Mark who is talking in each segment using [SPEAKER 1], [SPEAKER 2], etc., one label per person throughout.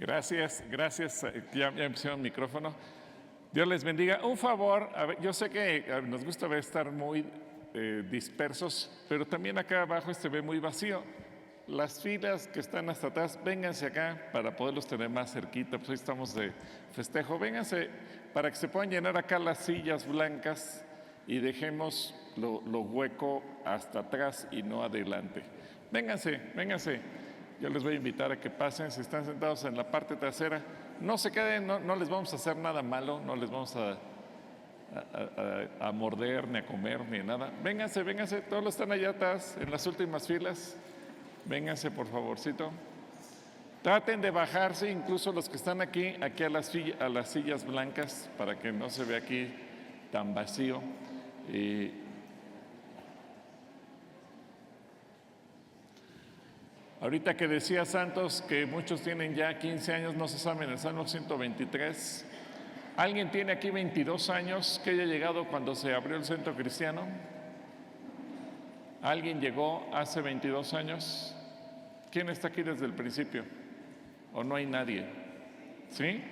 [SPEAKER 1] Gracias. Ya me pusieron el micrófono. Dios les bendiga. Un favor, yo sé que nos gusta estar muy dispersos, pero también acá abajo se ve muy vacío. Las filas que están hasta atrás, vénganse acá para poderlos tener más cerquita, pues hoy estamos de festejo. Vénganse para que se puedan llenar acá las sillas blancas y dejemos lo hueco hasta atrás y no adelante. Vénganse. Yo les voy a invitar a que pasen, si están sentados en la parte trasera, no se queden, no les vamos a hacer nada malo, no les vamos a morder, ni a comer, ni nada. Vénganse, todos los están allá atrás, en las últimas filas. Vénganse, por favorcito. Traten de bajarse, incluso los que están aquí a las sillas blancas, para que no se vea aquí tan vacío. Ahorita que decía Santos que muchos tienen ya 15 años, no se saben el Salmo 123. ¿Alguien tiene aquí 22 años que haya llegado cuando se abrió el centro cristiano? ¿Alguien llegó hace 22 años? ¿Quién está aquí desde el principio? ¿O no hay nadie? ¿Sí?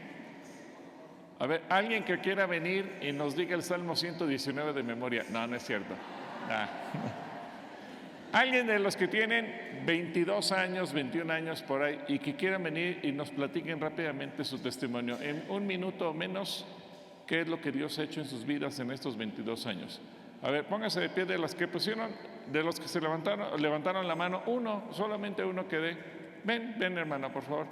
[SPEAKER 1] A ver, alguien que quiera venir y nos diga el Salmo 119 de memoria. No es cierto. Alguien de los que tienen 22 años, 21 años por ahí y que quieran venir y nos platiquen rápidamente su testimonio, en un minuto o menos, qué es lo que Dios ha hecho en sus vidas en estos 22 años. A ver, póngase de pie de los que pusieron, de los que se levantaron la mano, solamente uno que dé. Ven hermana, por favor.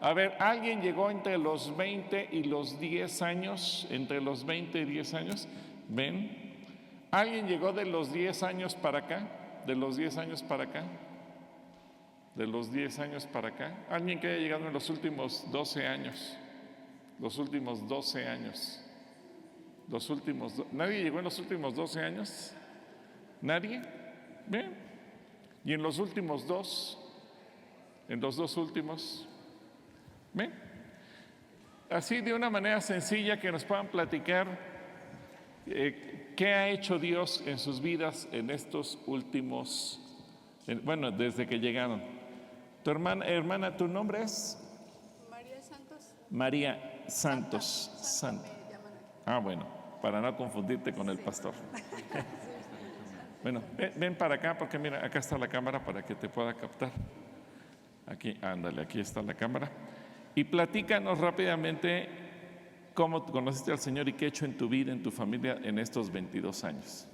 [SPEAKER 1] A ver, ¿alguien llegó entre los 20 y los 10 años? Entre los 20 y 10 años. Ven. ¿Alguien llegó de los 10 años para acá? De los 10 años para acá. De los 10 años para acá. ¿Alguien que haya llegado en los últimos 12 años? Los últimos 12 años. ¿Nadie llegó en los últimos 12 años? ¿Nadie? ¿Bien? ¿Y en los últimos dos? ¿En los dos últimos? ¿Bien? Así de una manera sencilla que nos puedan platicar qué ha hecho Dios en sus vidas en estos últimos, desde que llegaron. Tu hermana, ¿tu nombre es?
[SPEAKER 2] María Santos.
[SPEAKER 1] María Santos. Santa. Bueno, para no confundirte con el pastor. Bueno, ven para acá porque mira, acá está la cámara para que te pueda captar. Aquí, ándale, aquí está la cámara. Y platícanos rápidamente cómo conociste al Señor y qué ha hecho en tu vida, en tu familia, en estos 22 años.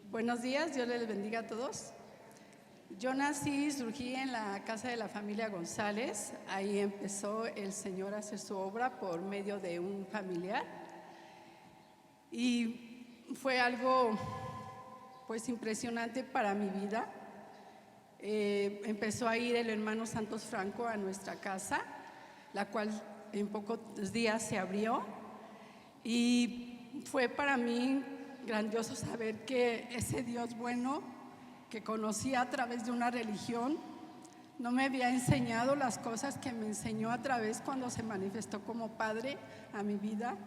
[SPEAKER 2] Buenos días, Dios les bendiga a todos. Yo surgí en la casa de la familia González. Ahí empezó el Señor a hacer su obra por medio de un familiar. Y fue algo, pues, impresionante para mi vida. Empezó a ir el hermano Santos Franco a nuestra casa, la cual en pocos días se abrió. Y fue para mí grandioso saber que ese Dios bueno que conocí a través de una religión no me había enseñado las cosas que me enseñó a través cuando se manifestó como Padre a mi vida.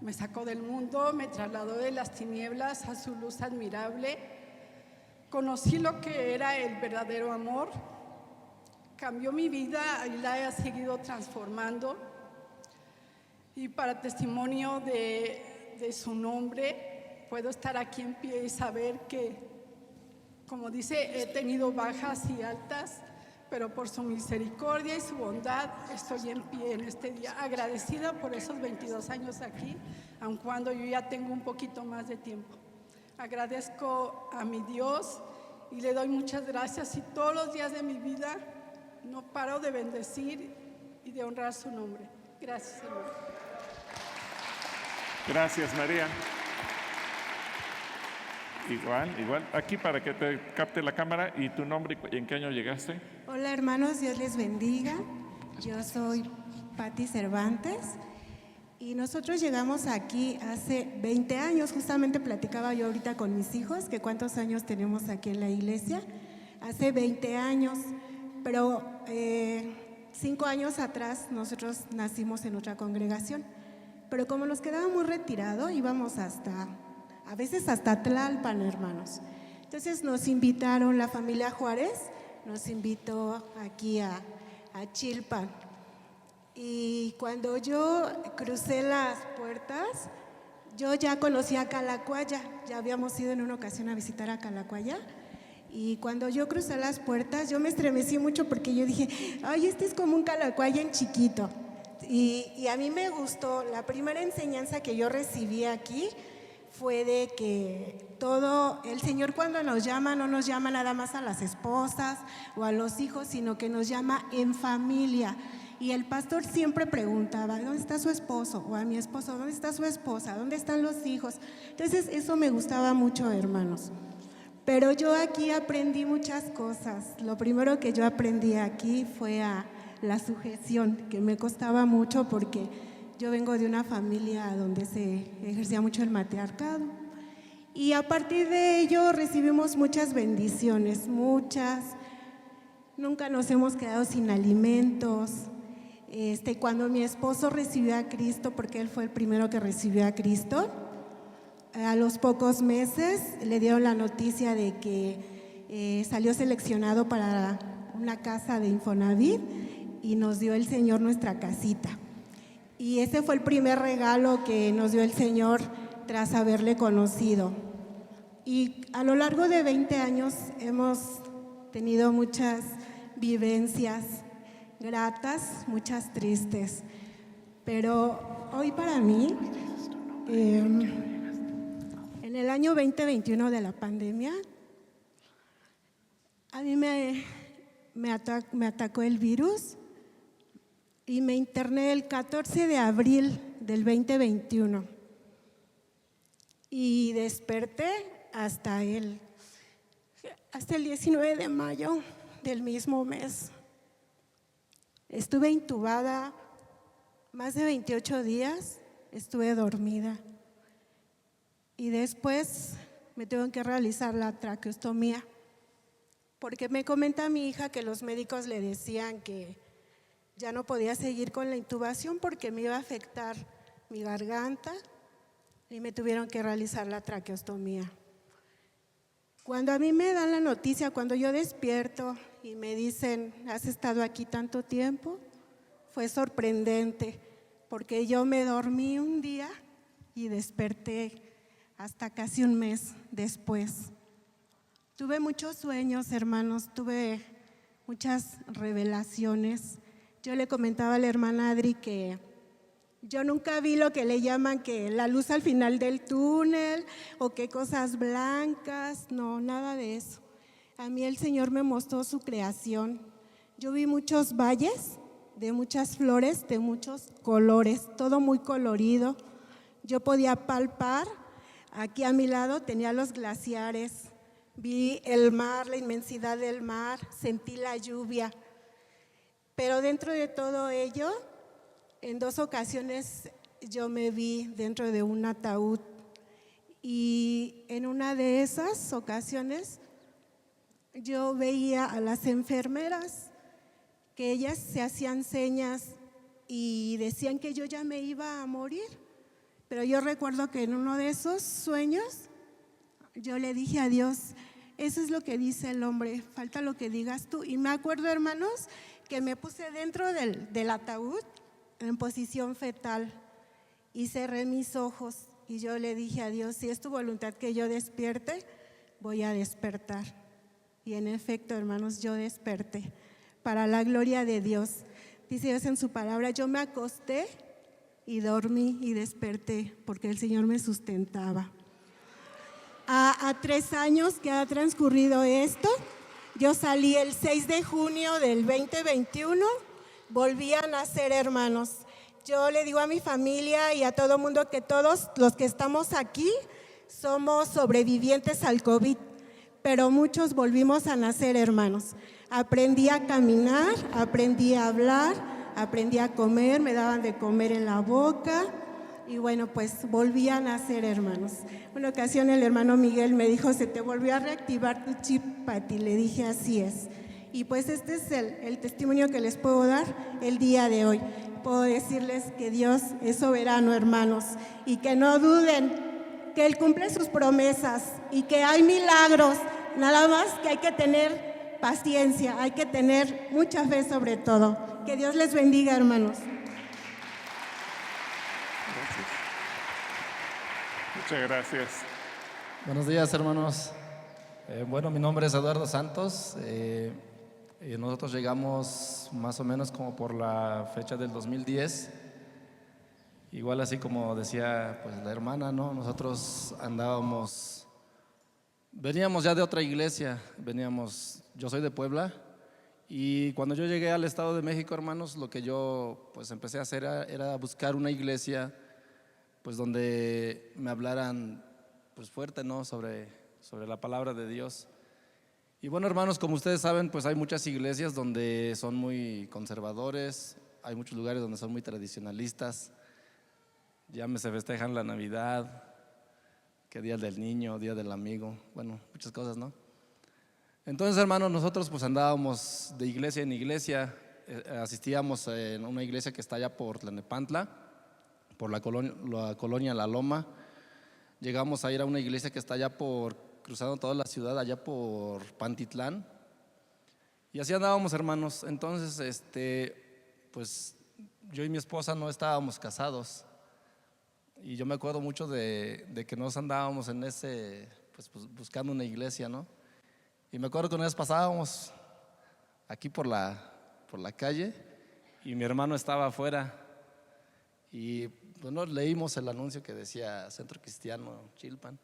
[SPEAKER 2] Me sacó del mundo, me trasladó de las tinieblas a su luz admirable. Conocí lo que era el verdadero amor. Cambió mi vida y la he seguido transformando. Y para testimonio de su nombre, puedo estar aquí en pie y saber que, como dice, he tenido bajas y altas, pero por su misericordia y su bondad estoy en pie en este día, agradecida por esos 22 años aquí, aun cuando yo ya tengo un poquito más de tiempo. Agradezco a mi Dios y le doy muchas gracias, y todos los días de mi vida no paro de bendecir y de honrar su nombre. Gracias, Señor.
[SPEAKER 1] Gracias, María. Igual, aquí para que te capte la cámara. ¿Y tu nombre y en qué año llegaste?
[SPEAKER 3] Hola hermanos, Dios les bendiga. Yo soy Patti Cervantes y nosotros llegamos aquí hace 20 años. Justamente platicaba yo ahorita con mis hijos que cuántos años tenemos aquí en la iglesia. Hace 20 años, pero 5 años atrás nosotros nacimos en otra congregación. Pero como nos quedábamos retirados, íbamos a veces hasta Tlalpan, hermanos. Entonces nos invitaron, la familia Juárez nos invitó aquí a a Chilpan. Y cuando yo crucé las puertas, yo ya conocía Calacuaya, ya habíamos ido en una ocasión a visitar a Calacuaya. Y cuando yo crucé las puertas, yo me estremecí mucho porque yo dije, ay, este es como un Calacuaya en chiquito. Y a mí me gustó, la primera enseñanza que yo recibí aquí fue de que el Señor cuando nos llama, no nos llama nada más a las esposas o a los hijos, sino que nos llama en familia. Y el pastor siempre preguntaba, ¿dónde está su esposo? O a mi esposo, ¿dónde está su esposa? ¿Dónde están los hijos? Entonces eso me gustaba mucho, hermanos. Pero yo aquí aprendí muchas cosas. Lo primero que yo aprendí aquí fue a la sujeción, que me costaba mucho porque yo vengo de una familia donde se ejercía mucho el matriarcado. Y a partir de ello recibimos muchas bendiciones, muchas. Nunca nos hemos quedado sin alimentos. Cuando mi esposo recibió a Cristo, porque él fue el primero que recibió a Cristo, a los pocos meses le dieron la noticia de que salió seleccionado para una casa de Infonavit y nos dio el Señor nuestra casita. Y ese fue el primer regalo que nos dio el Señor tras haberle conocido. Y a lo largo de 20 años hemos tenido muchas vivencias gratas, muchas tristes. Pero hoy para mí, en el año 2021 de la pandemia, a mí me atacó el virus y me interné el 14 de abril del 2021 y desperté hasta el 19 de mayo del mismo mes. Estuve intubada más de 28 días, estuve dormida y después me tuvieron que realizar la traqueostomía porque me comenta mi hija que los médicos le decían que ya no podía seguir con la intubación porque me iba a afectar mi garganta y me tuvieron que realizar la traqueostomía. Cuando a mí me dan la noticia, cuando yo despierto y me dicen, ¿has estado aquí tanto tiempo? Fue sorprendente porque yo me dormí un día y desperté hasta casi un mes después. Tuve muchos sueños, hermanos, tuve muchas revelaciones. Yo le comentaba a la hermana Adri que yo nunca vi lo que le llaman que la luz al final del túnel o que cosas blancas, no, nada de eso. A mí el Señor me mostró su creación. Yo vi muchos valles de muchas flores, de muchos colores, todo muy colorido. Yo podía palpar, aquí a mi lado tenía los glaciares, vi el mar, la inmensidad del mar, sentí la lluvia. Pero dentro de todo ello, en 2 ocasiones yo me vi dentro de un ataúd y en una de esas ocasiones yo veía a las enfermeras que ellas se hacían señas y decían que yo ya me iba a morir. Pero yo recuerdo que en uno de esos sueños yo le dije a Dios, eso es lo que dice el hombre, falta lo que digas tú. Y me acuerdo, hermanos, que me puse dentro del ataúd en posición fetal y cerré mis ojos y yo le dije a Dios, si es tu voluntad que yo despierte, voy a despertar. Y en efecto, hermanos, yo desperté para la gloria de Dios. Dice Dios en su palabra, yo me acosté y dormí y desperté porque el Señor me sustentaba. A 3 años que ha transcurrido esto, yo salí el 6 de junio del 2021, volví a nacer, hermanos. Yo le digo a mi familia y a todo mundo que todos los que estamos aquí somos sobrevivientes al COVID, pero muchos volvimos a nacer, hermanos. Aprendí a caminar, aprendí a hablar, aprendí a comer, me daban de comer en la boca y bueno, pues volví a nacer, hermanos. Una ocasión el hermano Miguel me dijo, se te volvió a reactivar tu chip, Pati. Le dije, así es. Y pues este es el testimonio que les puedo dar el día de hoy. Puedo decirles que Dios es soberano, hermanos, y que no duden, que Él cumple sus promesas y que hay milagros, nada más que hay que tener paciencia, hay que tener mucha fe sobre todo. Que Dios les bendiga, hermanos.
[SPEAKER 1] Gracias. Muchas gracias.
[SPEAKER 4] Buenos días, hermanos. Bueno, mi nombre es Eduardo Santos. Y nosotros llegamos más o menos como por la fecha del 2010. Igual así como decía pues la hermana, ¿no? Nosotros veníamos ya de otra iglesia, yo soy de Puebla, y cuando yo llegué al Estado de México, hermanos, lo que yo pues empecé a hacer era buscar una iglesia pues donde me hablaran pues fuerte, ¿no? sobre la palabra de Dios. Y bueno, hermanos, como ustedes saben, pues hay muchas iglesias donde son muy conservadores, hay muchos lugares donde son muy tradicionalistas. Ya se festejan la Navidad, que Día del Niño, Día del Amigo, bueno, muchas cosas, ¿no? Entonces, hermanos, nosotros pues andábamos de iglesia en iglesia, asistíamos en una iglesia que está allá por Tlalnepantla, por la colonia La Loma. Llegamos a ir a una iglesia que está allá cruzando toda la ciudad, allá por Pantitlán. Y así andábamos, hermanos. Entonces, pues yo y mi esposa no estábamos casados. Y yo me acuerdo mucho de que nos andábamos en pues buscando una iglesia, ¿no? Y me acuerdo que una vez pasábamos aquí por la calle y mi hermano estaba afuera. Y bueno, leímos el anuncio que decía Centro Cristiano Chilpan.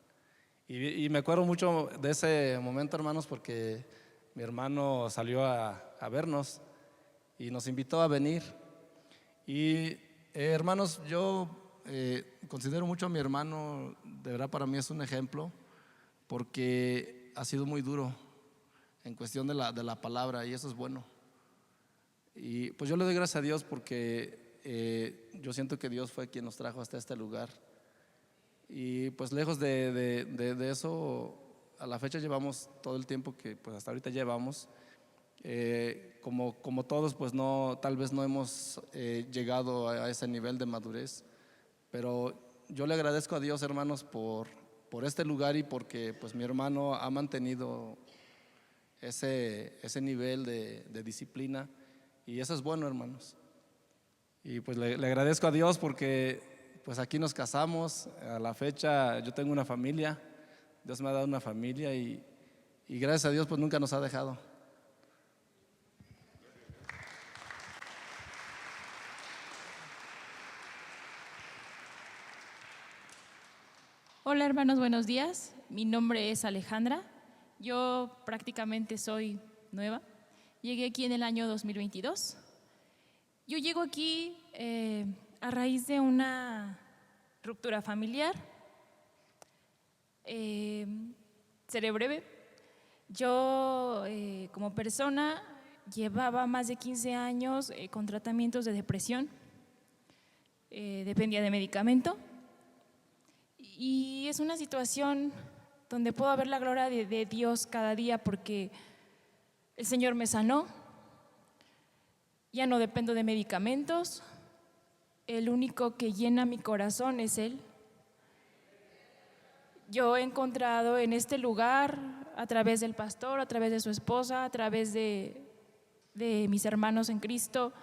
[SPEAKER 4] Y me acuerdo mucho de ese momento, hermanos, porque mi hermano salió a vernos y nos invitó a venir. Y hermanos, yo considero mucho a mi hermano, de verdad para mí es un ejemplo, porque ha sido muy duro en cuestión de la palabra, y eso es bueno. Y pues yo le doy gracias a Dios porque yo siento que Dios fue quien nos trajo hasta este lugar. Y pues lejos de eso, a la fecha llevamos todo el tiempo que pues hasta ahorita llevamos. Como todos, pues tal vez no hemos llegado a ese nivel de madurez, pero yo le agradezco a Dios, hermanos, por este lugar, y porque pues mi hermano ha mantenido ese nivel de disciplina, y eso es bueno, hermanos. Y pues le agradezco a Dios porque pues aquí nos casamos. A la fecha yo tengo una familia, Dios me ha dado una familia, y gracias a Dios pues nunca nos ha dejado.
[SPEAKER 5] Hola hermanos, buenos días. Mi nombre es Alejandra. Yo prácticamente soy nueva. Llegué aquí en el año 2022. Yo llego aquí a raíz de una ruptura familiar. Seré breve. Yo como persona llevaba más de 15 años con tratamientos de depresión. Dependía de medicamento. Y es una situación donde puedo ver la gloria de Dios cada día, porque el Señor me sanó. Ya no dependo de medicamentos. El único que llena mi corazón es Él. Yo he encontrado en este lugar, a través del pastor, a través de su esposa, a través de mis hermanos en Cristo,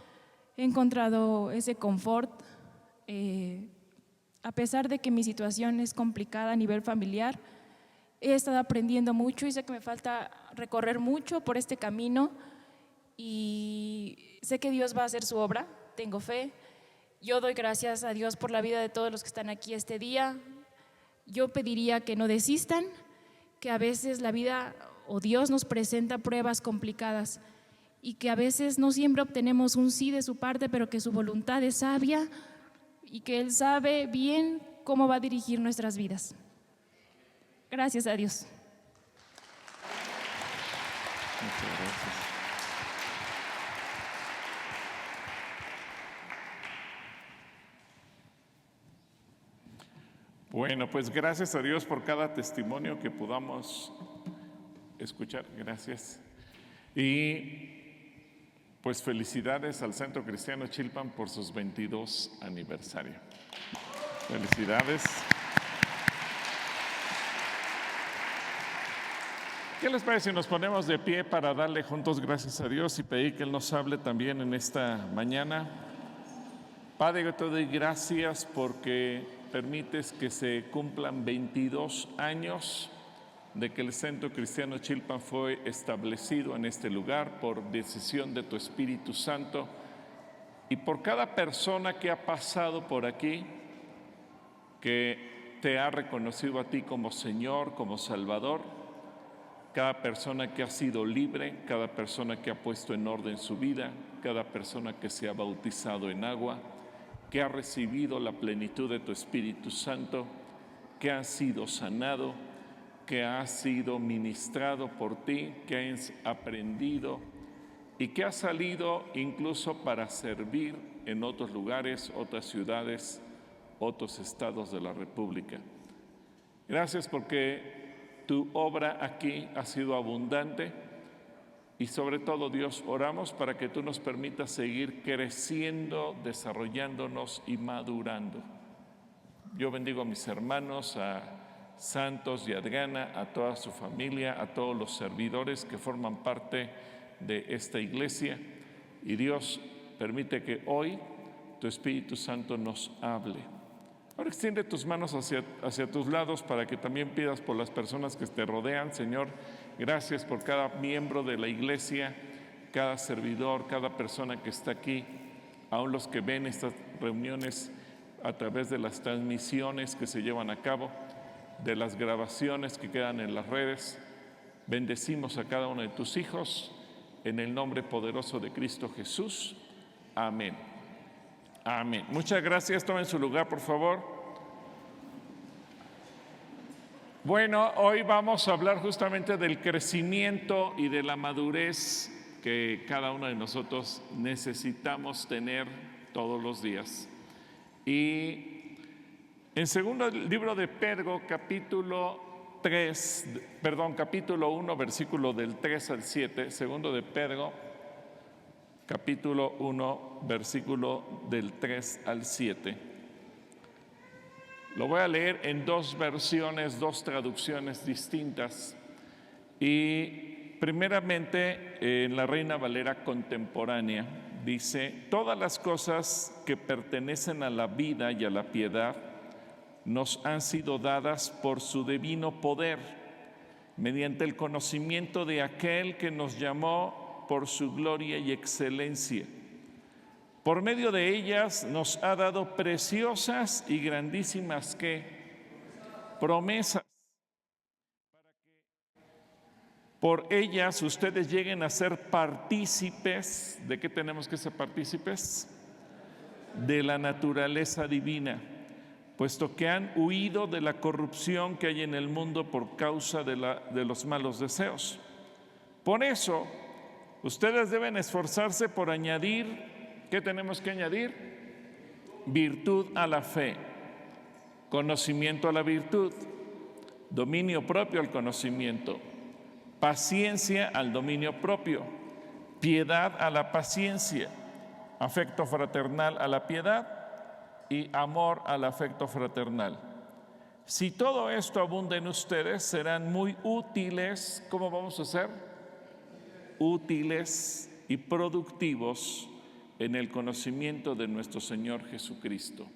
[SPEAKER 5] he encontrado ese confort. A pesar de que mi situación es complicada a nivel familiar, he estado aprendiendo mucho y sé que me falta recorrer mucho por este camino, y sé que Dios va a hacer su obra, tengo fe. Yo doy gracias a Dios por la vida de todos los que están aquí este día. Yo pediría que no desistan, que a veces la vida o Dios nos presenta pruebas complicadas y que a veces no siempre obtenemos un sí de su parte, pero que su voluntad es sabia y que Él sabe bien cómo va a dirigir nuestras vidas. Gracias a Dios.
[SPEAKER 1] Muchas gracias. Bueno, pues gracias a Dios por cada testimonio que podamos escuchar. Gracias. Y pues felicidades al Centro Cristiano Chilpan por sus 22 aniversario. Felicidades. ¿Qué les parece si nos ponemos de pie para darle juntos gracias a Dios y pedir que Él nos hable también en esta mañana? Padre, yo te doy gracias porque permites que se cumplan 22 años de que el Centro Cristiano Chilpan fue establecido en este lugar por decisión de tu Espíritu Santo, y por cada persona que ha pasado por aquí, que te ha reconocido a ti como Señor, como Salvador, cada persona que ha sido libre, cada persona que ha puesto en orden su vida, cada persona que se ha bautizado en agua, que ha recibido la plenitud de tu Espíritu Santo, que ha sido sanado, que ha sido ministrado por ti, que has aprendido y que ha salido incluso para servir en otros lugares, otras ciudades, otros estados de la República. Gracias porque tu obra aquí ha sido abundante y sobre todo, Dios, oramos para que tú nos permitas seguir creciendo, desarrollándonos y madurando. Yo bendigo a mis hermanos, a Santos y Adriana, a toda su familia, a todos los servidores que forman parte de esta iglesia, y Dios, permite que hoy tu Espíritu Santo nos hable. Ahora extiende tus manos hacia tus lados para que también pidas por las personas que te rodean. Señor, gracias por cada miembro de la iglesia, cada servidor, cada persona que está aquí, aún los que ven estas reuniones a través de las transmisiones que se llevan a cabo, de las grabaciones que quedan en las redes. Bendecimos a cada uno de tus hijos en el nombre poderoso de Cristo Jesús. Amén. Amén. Muchas gracias. Tomen su lugar, por favor. Bueno, hoy vamos a hablar justamente del crecimiento y de la madurez que cada uno de nosotros necesitamos tener todos los días. Y en segundo libro de Pedro, capítulo 1, versículo del 3 al 7, segundo de Pedro, capítulo 1, versículo del 3 al 7. Lo voy a leer en dos versiones, dos traducciones distintas. Y primeramente en la Reina Valera contemporánea dice: todas las cosas que pertenecen a la vida y a la piedad nos han sido dadas por su divino poder, mediante el conocimiento de aquel que nos llamó por su gloria y excelencia. Por medio de ellas nos ha dado preciosas y grandísimas promesas, para que por ellas ustedes lleguen a ser partícipes. ¿De qué tenemos que ser partícipes? De la naturaleza divina, puesto que han huido de la corrupción que hay en el mundo por causa de los malos deseos. Por eso, ustedes deben esforzarse por añadir, ¿qué tenemos que añadir? Virtud a la fe, conocimiento a la virtud, dominio propio al conocimiento, paciencia al dominio propio, piedad a la paciencia, afecto fraternal a la piedad y amor al afecto fraternal. Si todo esto abunda en ustedes, serán muy útiles. ¿Cómo vamos a ser? Útiles y productivos en el conocimiento de nuestro Señor Jesucristo.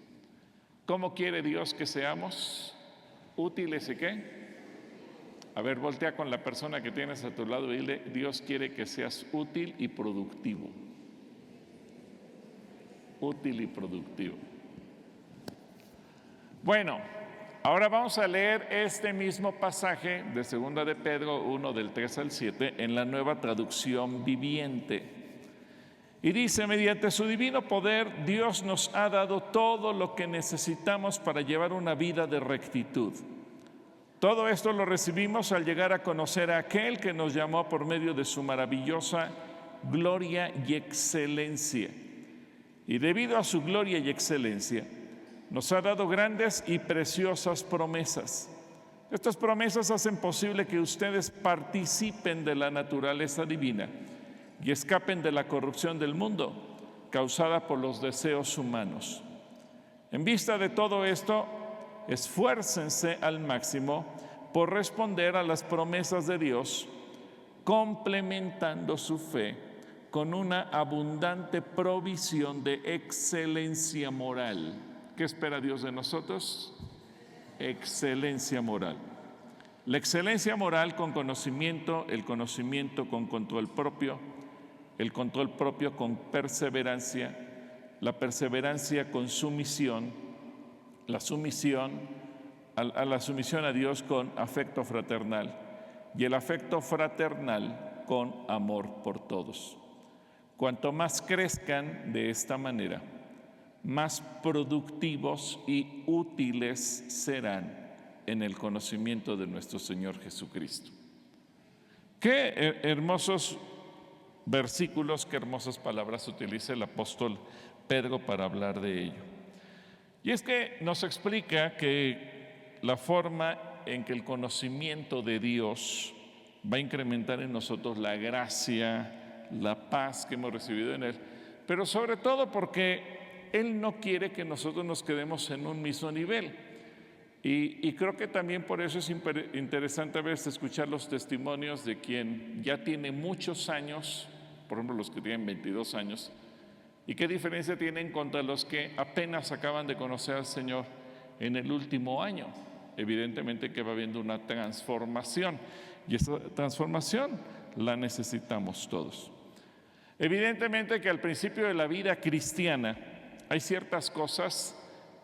[SPEAKER 1] ¿Cómo quiere Dios que seamos? ¿Útiles y qué? A ver, voltea con la persona que tienes a tu lado y dile: Dios quiere que seas útil y productivo. Útil y productivo. Bueno, ahora vamos a leer este mismo pasaje de 2 de Pedro 1, del 3 al 7, en la Nueva Traducción Viviente. Y dice: mediante su divino poder, Dios nos ha dado todo lo que necesitamos para llevar una vida de rectitud. Todo esto lo recibimos al llegar a conocer a aquel que nos llamó por medio de su maravillosa gloria y excelencia. Y debido a su gloria y excelencia, nos ha dado grandes y preciosas promesas. Estas promesas hacen posible que ustedes participen de la naturaleza divina y escapen de la corrupción del mundo causada por los deseos humanos. En vista de todo esto, esfuércense al máximo por responder a las promesas de Dios, complementando su fe con una abundante provisión de excelencia moral. ¿Qué espera Dios de nosotros? Excelencia moral. La excelencia moral con conocimiento, el conocimiento con control propio, el control propio con perseverancia, la perseverancia con sumisión, la sumisión a la sumisión a Dios con afecto fraternal y el afecto fraternal con amor por todos. Cuanto más crezcan de esta manera, más productivos y útiles serán en el conocimiento de nuestro Señor Jesucristo. Qué hermosos versículos, qué hermosas palabras utiliza el apóstol Pedro para hablar de ello. Y es que nos explica que la forma en que el conocimiento de Dios va a incrementar en nosotros la gracia, la paz que hemos recibido en Él, pero sobre todo porque Él no quiere que nosotros nos quedemos en un mismo nivel. Y creo que también por eso es interesante a veces escuchar los testimonios de quien ya tiene muchos años, por ejemplo los que tienen 22 años, y qué diferencia tienen contra los que apenas acaban de conocer al Señor en el último año. Evidentemente que va habiendo una transformación, y esa transformación la necesitamos todos. Evidentemente que al principio de la vida cristiana hay ciertas cosas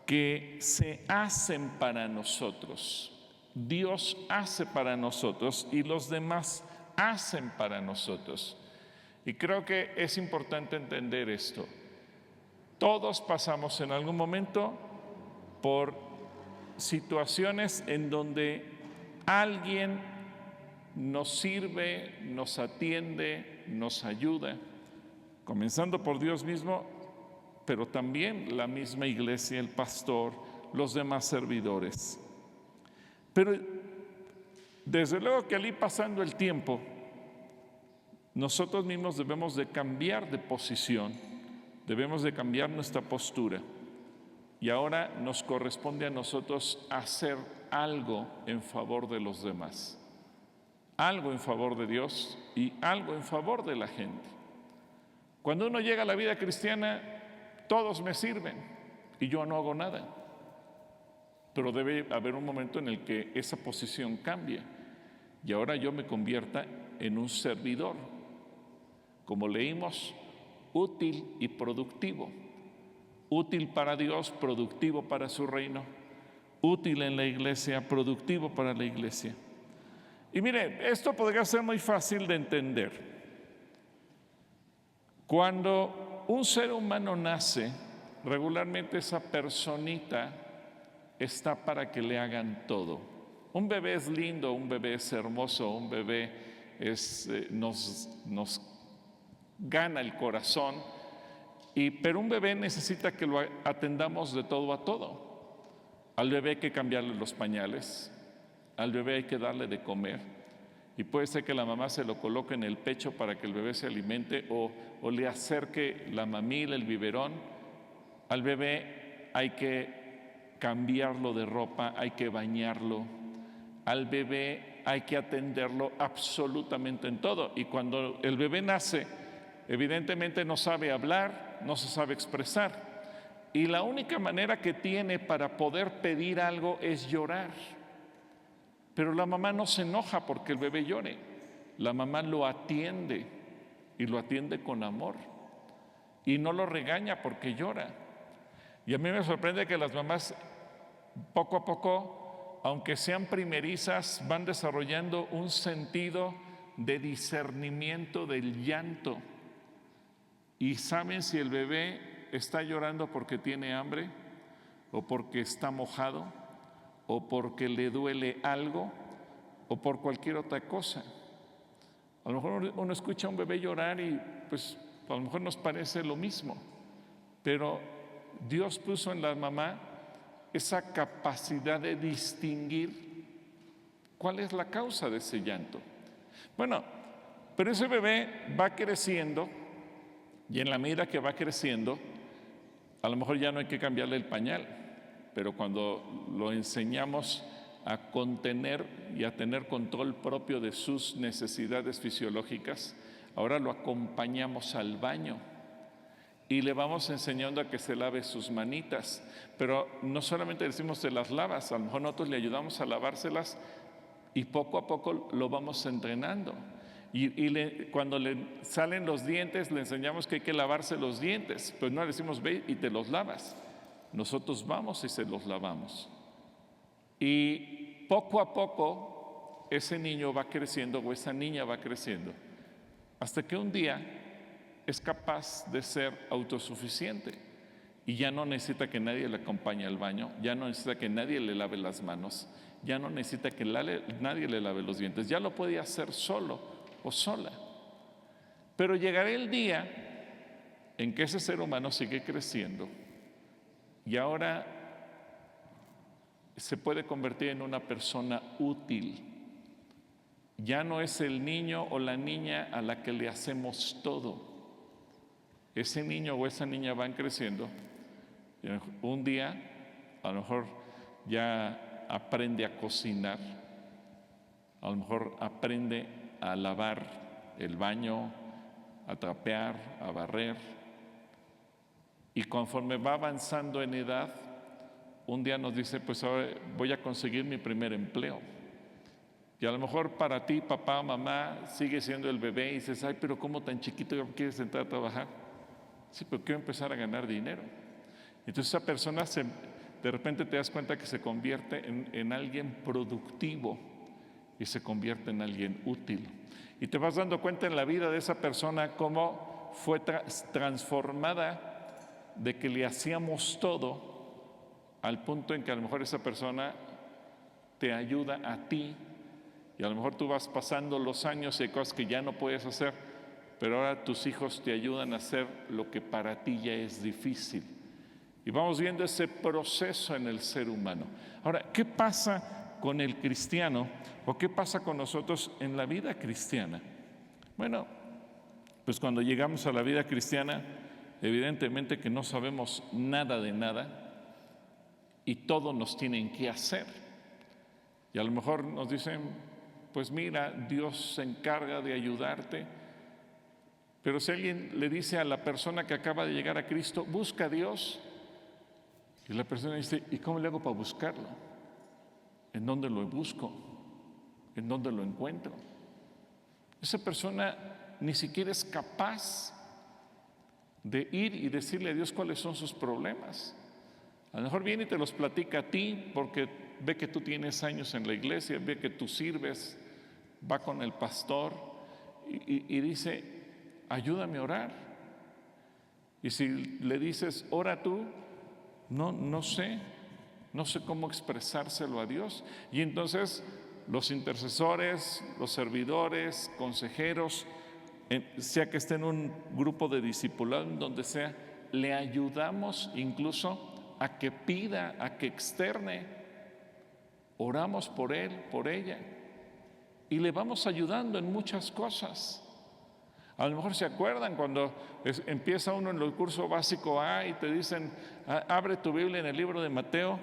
[SPEAKER 1] que se hacen para nosotros. Dios hace para nosotros y los demás hacen para nosotros. Y creo que es importante entender esto. Todos pasamos en algún momento por situaciones en donde alguien nos sirve, nos atiende, nos ayuda, comenzando por Dios mismo, pero también la misma iglesia, el pastor, los demás servidores. Pero desde luego que al ir pasando el tiempo, nosotros mismos debemos de cambiar de posición, debemos de cambiar nuestra postura. Y ahora nos corresponde a nosotros hacer algo en favor de los demás, algo en favor de Dios y algo en favor de la gente. Cuando uno llega a la vida cristiana, todos me sirven y yo no hago nada. Pero debe haber un momento en el que esa posición cambia y ahora yo me convierta en un servidor, como leímos, útil y productivo. Útil para Dios, productivo para su reino. Útil en la iglesia, productivo para la iglesia. Y mire, esto podría ser muy fácil de entender. Cuando un ser humano nace, regularmente esa personita está para que le hagan todo. Un bebé es lindo, un bebé es hermoso, un bebé nos gana el corazón, pero un bebé necesita que lo atendamos de todo a todo. Al bebé hay que cambiarle los pañales, al bebé hay que darle de comer, y puede ser que la mamá se lo coloque en el pecho para que el bebé se alimente o le acerque la mamila, el biberón. Al bebé hay que cambiarlo de ropa, hay que bañarlo. Al bebé hay que atenderlo absolutamente en todo. Y cuando el bebé nace, evidentemente no sabe hablar, no se sabe expresar. Y la única manera que tiene para poder pedir algo es llorar. Pero la mamá no se enoja porque el bebé llore. La mamá lo atiende y lo atiende con amor. Y no lo regaña porque llora. Y a mí me sorprende que las mamás poco a poco, aunque sean primerizas, van desarrollando un sentido de discernimiento del llanto. Y saben si el bebé está llorando porque tiene hambre o porque está mojado, o porque le duele algo, o por cualquier otra cosa. A lo mejor uno escucha a un bebé llorar y pues a lo mejor nos parece lo mismo, pero Dios puso en la mamá esa capacidad de distinguir cuál es la causa de ese llanto. Bueno, pero ese bebé va creciendo y en la medida que va creciendo, a lo mejor ya no hay que cambiarle el pañal, pero cuando lo enseñamos a contener y a tener control propio de sus necesidades fisiológicas, ahora lo acompañamos al baño y le vamos enseñando a que se lave sus manitas. Pero no solamente decimos te las lavas, a lo mejor nosotros le ayudamos a lavárselas y poco a poco lo vamos entrenando. Cuando le salen los dientes, le enseñamos que hay que lavarse los dientes, pues no le decimos ve y te los lavas. Nosotros vamos y se los lavamos. Y poco a poco ese niño va creciendo o esa niña va creciendo, hasta que un día es capaz de ser autosuficiente y ya no necesita que nadie le acompañe al baño, ya no necesita que nadie le lave las manos, ya no necesita que nadie le lave los dientes, ya lo puede hacer solo o sola. Pero llegará el día en que ese ser humano sigue creciendo y ahora se puede convertir en una persona útil. Ya no es el niño o la niña a la que le hacemos todo. Ese niño o esa niña van creciendo y un día a lo mejor ya aprende a cocinar, a lo mejor aprende a lavar el baño, a trapear, a barrer. Y conforme va avanzando en edad, un día nos dice, pues ahora voy a conseguir mi primer empleo. Y a lo mejor para ti, papá, mamá, sigue siendo el bebé y dices, ay, pero ¿cómo tan chiquito ya quieres entrar a trabajar? Sí, pero quiero empezar a ganar dinero. Entonces esa persona de repente te das cuenta que se convierte en alguien productivo y se convierte en alguien útil. Y te vas dando cuenta en la vida de esa persona cómo fue transformada de que le hacíamos todo al punto en que a lo mejor esa persona te ayuda a ti y a lo mejor tú vas pasando los años y hay cosas que ya no puedes hacer, pero ahora tus hijos te ayudan a hacer lo que para ti ya es difícil. Y vamos viendo ese proceso en el ser humano. Ahora, ¿qué pasa con el cristiano o qué pasa con nosotros en la vida cristiana? Bueno, pues cuando llegamos a la vida cristiana, evidentemente que no sabemos nada de nada y todo nos tienen que hacer. Y a lo mejor nos dicen, pues mira, Dios se encarga de ayudarte. Pero si alguien le dice a la persona que acaba de llegar a Cristo, busca a Dios, y la persona dice, ¿y cómo le hago para buscarlo? ¿En dónde lo busco? ¿En dónde lo encuentro? Esa persona ni siquiera es capaz de ir y decirle a Dios cuáles son sus problemas. A lo mejor viene y te los platica a ti porque ve que tú tienes años en la iglesia, ve que tú sirves, va con el pastor y dice, ayúdame a orar. Y si le dices, ora tú, no sé cómo expresárselo a Dios. Y entonces los intercesores, los servidores, consejeros, sea que esté en un grupo de discipulado, en donde sea, le ayudamos incluso a que pida, a que externe. Oramos por él, por ella, y le vamos ayudando en muchas cosas. A lo mejor se acuerdan cuando empieza uno en el curso básico A y te dicen, abre tu Biblia en el libro de Mateo,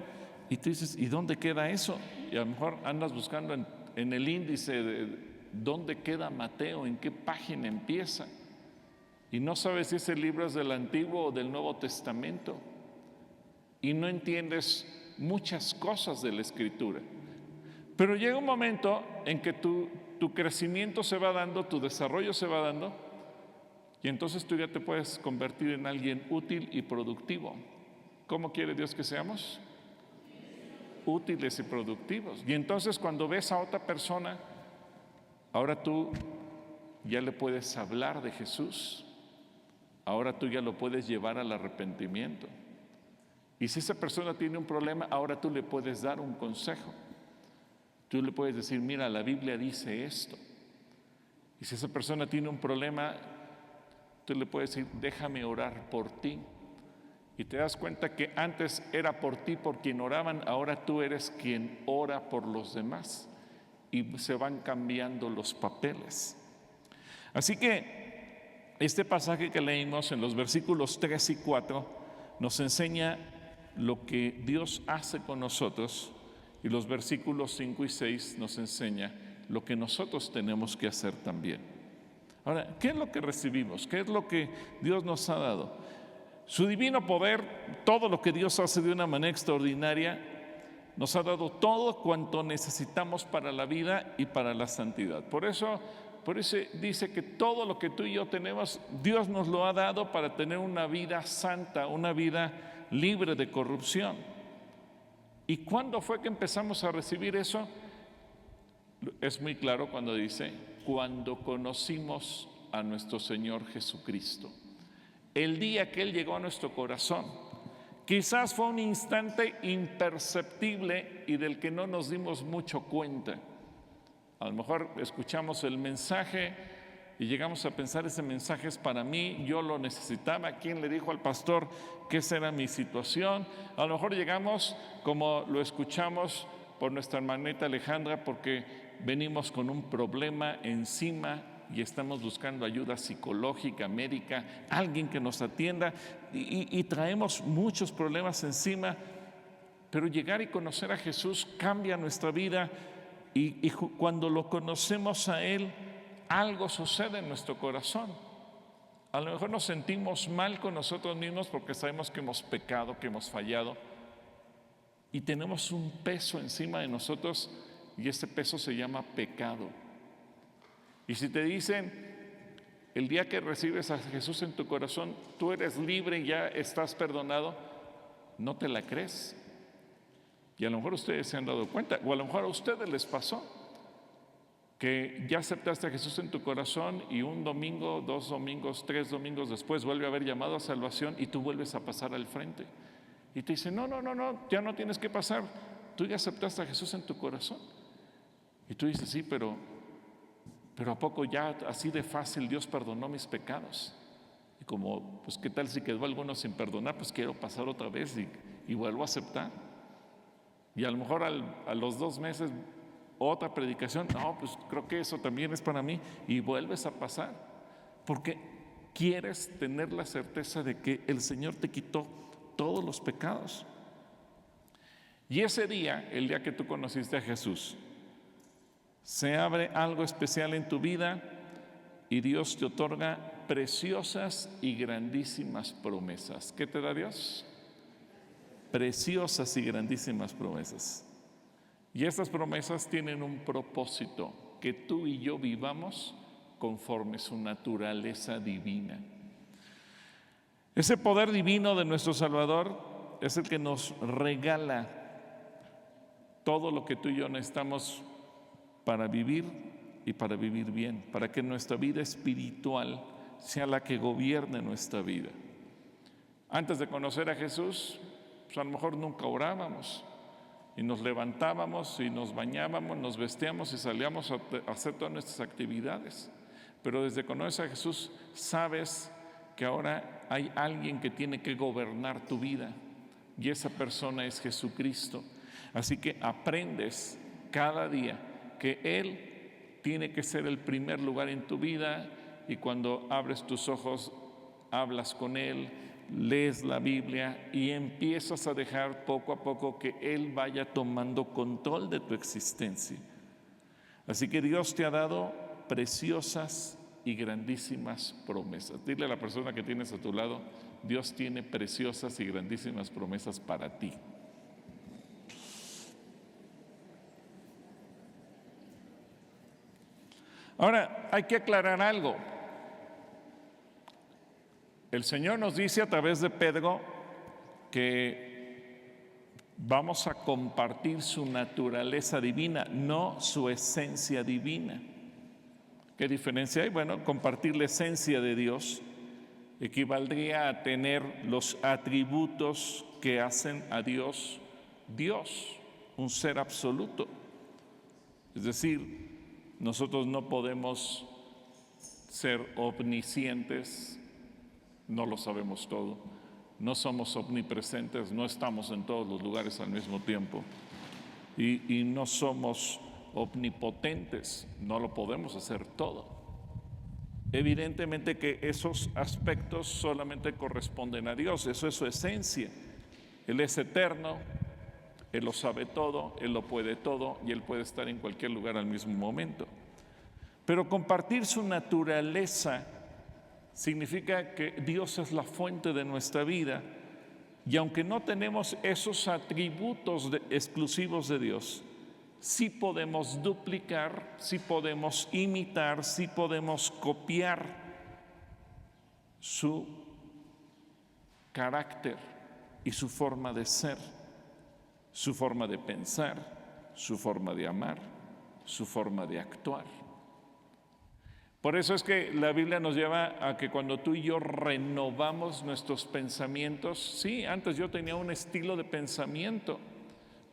[SPEAKER 1] y tú dices, ¿y dónde queda eso? Y a lo mejor andas buscando en el índice de dónde queda Mateo, en qué página empieza, y no sabes si ese libro es del Antiguo o del Nuevo Testamento, y no entiendes muchas cosas de la Escritura. Pero llega un momento en que tu crecimiento se va dando, tu desarrollo se va dando, y entonces tú ya te puedes convertir en alguien útil y productivo. ¿Cómo quiere Dios que seamos? Útiles y productivos. Y entonces cuando ves a otra persona, ahora tú ya le puedes hablar de Jesús, ahora tú ya lo puedes llevar al arrepentimiento. Y si esa persona tiene un problema, ahora tú le puedes dar un consejo. Tú le puedes decir, mira, la Biblia dice esto. Y si esa persona tiene un problema, tú le puedes decir, déjame orar por ti. Y te das cuenta que antes era por ti por quien oraban, ahora tú eres quien ora por los demás. Y se van cambiando los papeles. Así que este pasaje que leímos en los versículos 3 y 4 nos enseña lo que Dios hace con nosotros Y los versículos 5 y 6 nos enseña lo que nosotros tenemos que hacer también. Ahora, ¿qué es lo que recibimos? ¿Qué es lo que Dios nos ha dado? Su divino poder, todo lo que Dios hace de una manera extraordinaria, nos ha dado todo cuanto necesitamos para la vida y para la santidad. Por eso dice que todo lo que tú y yo tenemos, Dios nos lo ha dado para tener una vida santa, una vida libre de corrupción. ¿Y cuándo fue que empezamos a recibir eso? Es muy claro cuando dice, cuando conocimos a nuestro Señor Jesucristo. El día que Él llegó a nuestro corazón, quizás fue un instante imperceptible y del que no nos dimos mucho cuenta. A lo mejor escuchamos el mensaje y llegamos a pensar, ese mensaje es para mí, yo lo necesitaba. ¿Quién le dijo al pastor que esa era mi situación? A lo mejor llegamos, como lo escuchamos por nuestra hermanita Alejandra, porque venimos con un problema encima y estamos buscando ayuda psicológica, médica, alguien que nos atienda, y traemos muchos problemas encima. Pero llegar y conocer a Jesús cambia nuestra vida, y cuando lo conocemos a Él, algo sucede en nuestro corazón. A lo mejor nos sentimos mal con nosotros mismos porque sabemos que hemos pecado, que hemos fallado, y tenemos un peso encima de nosotros, y ese peso se llama pecado. Y si te dicen, el día que recibes a Jesús en tu corazón, tú eres libre y ya estás perdonado, no te la crees. Y a lo mejor ustedes se han dado cuenta, o a lo mejor a ustedes les pasó, que ya aceptaste a Jesús en tu corazón y un domingo, 2 domingos, 3 domingos después vuelve a haber llamado a salvación y tú vuelves a pasar al frente. Y te dicen, no, ya no tienes que pasar, tú ya aceptaste a Jesús en tu corazón. Y tú dices, sí, pero ¿a poco ya así de fácil Dios perdonó mis pecados? Y como, pues qué tal si quedó alguno sin perdonar, pues quiero pasar otra vez y vuelvo a aceptar. Y a lo mejor a los 2 meses otra predicación, no, pues creo que eso también es para mí, y vuelves a pasar, porque quieres tener la certeza de que el Señor te quitó todos los pecados. Y ese día, el día que tú conociste a Jesús, se abre algo especial en tu vida y Dios te otorga preciosas y grandísimas promesas. ¿Qué te da Dios? Preciosas y grandísimas promesas. Y estas promesas tienen un propósito, que tú y yo vivamos conforme su naturaleza divina. Ese poder divino de nuestro Salvador es el que nos regala todo lo que tú y yo necesitamos para vivir y para vivir bien, para que nuestra vida espiritual sea la que gobierne nuestra vida. Antes de conocer a Jesús, pues a lo mejor nunca orábamos, y nos levantábamos y nos bañábamos, nos vestíamos y salíamos a hacer todas nuestras actividades. Pero desde que conoces a Jesús, sabes que ahora hay alguien que tiene que gobernar tu vida, y esa persona es Jesucristo. Así que aprendes cada día que Él tiene que ser el primer lugar en tu vida, y cuando abres tus ojos, hablas con Él, lees la Biblia y empiezas a dejar poco a poco que Él vaya tomando control de tu existencia. Así que Dios te ha dado preciosas y grandísimas promesas. Dile a la persona que tienes a tu lado, Dios tiene preciosas y grandísimas promesas para ti. Ahora, hay que aclarar algo. El Señor nos dice a través de Pedro que vamos a compartir su naturaleza divina, no su esencia divina. ¿Qué diferencia hay? Bueno, compartir la esencia de Dios equivaldría a tener los atributos que hacen a Dios Dios, un ser absoluto. Es decir, nosotros no podemos ser omniscientes, no lo sabemos todo, no somos omnipresentes, no estamos en todos los lugares al mismo tiempo, y no somos omnipotentes, no lo podemos hacer todo. Evidentemente que esos aspectos solamente corresponden a Dios, eso es su esencia. Él es eterno, Él lo sabe todo, Él lo puede todo y Él puede estar en cualquier lugar al mismo momento. Pero compartir su naturaleza significa que Dios es la fuente de nuestra vida, y aunque no tenemos esos atributos exclusivos de Dios, sí podemos duplicar, sí podemos imitar, sí podemos copiar su carácter y su forma de ser, su forma de pensar, su forma de amar, su forma de actuar. Por eso es que la Biblia nos lleva a que cuando tú y yo renovamos nuestros pensamientos, sí, antes yo tenía un estilo de pensamiento,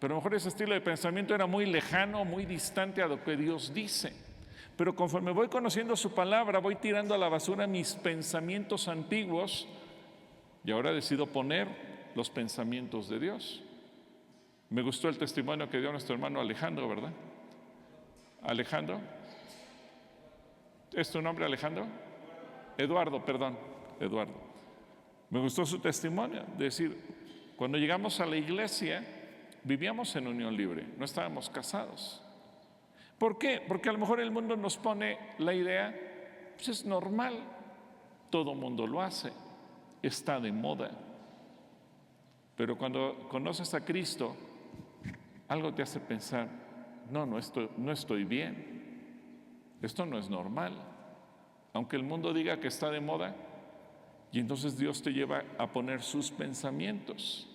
[SPEAKER 1] pero a lo mejor ese estilo de pensamiento era muy lejano, muy distante a lo que Dios dice. Pero conforme voy conociendo su palabra, voy tirando a la basura mis pensamientos antiguos y ahora decido poner los pensamientos de Dios. Me gustó el testimonio que dio nuestro hermano Alejandro, ¿verdad? Alejandro. ¿Es tu nombre, Alejandro? Eduardo, perdón, Eduardo. Me gustó su testimonio, de decir, cuando llegamos a la iglesia, vivíamos en unión libre, no estábamos casados. ¿Por qué? Porque a lo mejor el mundo nos pone la idea, pues es normal, todo mundo lo hace, está de moda. Pero cuando conoces a Cristo, algo te hace pensar, no estoy bien. Esto no es normal, aunque el mundo diga que está de moda, y entonces Dios te lleva a poner sus pensamientos.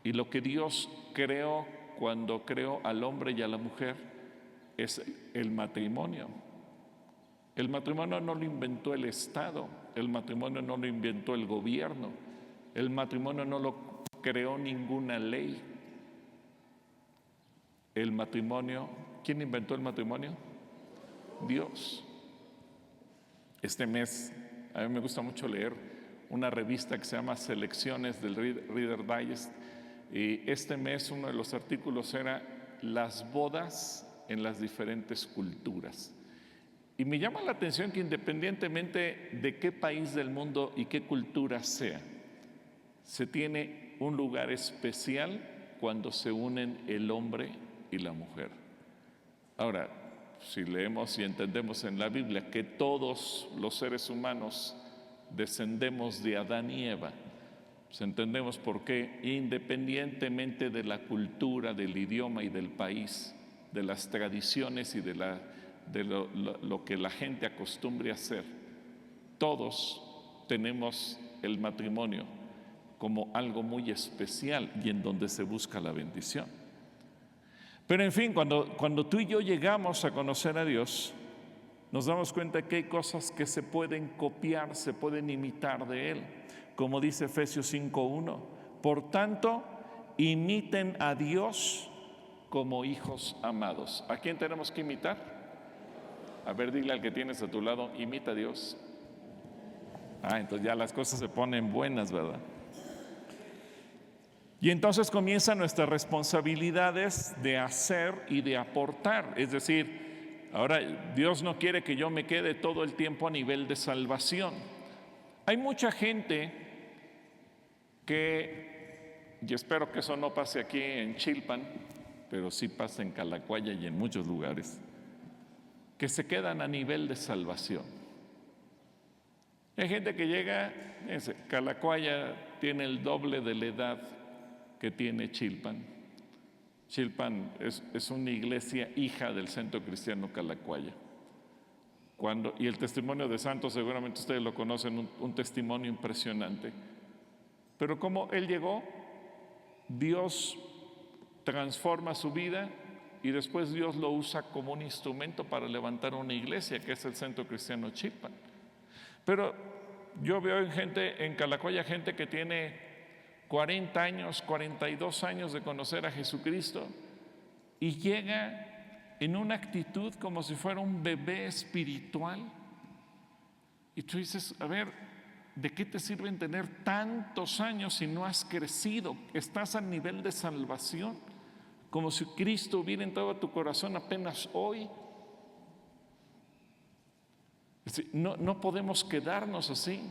[SPEAKER 1] Y lo que Dios creó cuando creó al hombre y a la mujer es el matrimonio. El matrimonio no lo inventó el Estado, el matrimonio no lo inventó el gobierno, el matrimonio no lo creó ninguna ley. El matrimonio, ¿quién inventó el matrimonio? Dios. Este mes a mí me gusta mucho leer una revista que se llama Selecciones del Reader Digest, y este mes uno de los artículos era las bodas en las diferentes culturas. Y me llama la atención que independientemente de qué país del mundo y qué cultura sea, se tiene un lugar especial cuando se unen el hombre y la mujer. Ahora, si leemos y entendemos en la Biblia que todos los seres humanos descendemos de Adán y Eva, pues entendemos por qué, independientemente de la cultura, del idioma y del país, de las tradiciones y de lo que la gente acostumbre a hacer, todos tenemos el matrimonio como algo muy especial y en donde se busca la bendición. Pero en fin, cuando tú y yo llegamos a conocer a Dios, nos damos cuenta que hay cosas que se pueden copiar, se pueden imitar de Él. Como dice Efesios 5:1, por tanto, imiten a Dios como hijos amados. ¿A quién tenemos que imitar? A ver, dile al que tienes a tu lado, imita a Dios. Entonces ya las cosas se ponen buenas, ¿verdad? Y entonces comienzan nuestras responsabilidades de hacer y de aportar. Es decir, ahora Dios no quiere que yo me quede todo el tiempo a nivel de salvación. Hay mucha gente que, y espero que eso no pase aquí en Chilpan, pero sí pasa en Calacuaya y en muchos lugares, que se quedan a nivel de salvación. Hay gente que llega, fíjense, Calacuaya tiene el doble de la edad que tiene Chilpan. Chilpan es una iglesia hija del Centro Cristiano Calacuaya. Y el testimonio de Santos, seguramente ustedes lo conocen, un testimonio impresionante. Pero como él llegó, Dios transforma su vida y después Dios lo usa como un instrumento para levantar una iglesia, que es el Centro Cristiano Chilpan. Pero yo veo en Calacuaya gente que tiene 40 años, 42 años de conocer a Jesucristo y llega en una actitud como si fuera un bebé espiritual. Y tú dices, a ver, ¿de qué te sirven tener tantos años si no has crecido? Estás a nivel de salvación, como si Cristo hubiera entrado a tu corazón apenas hoy. No podemos quedarnos así.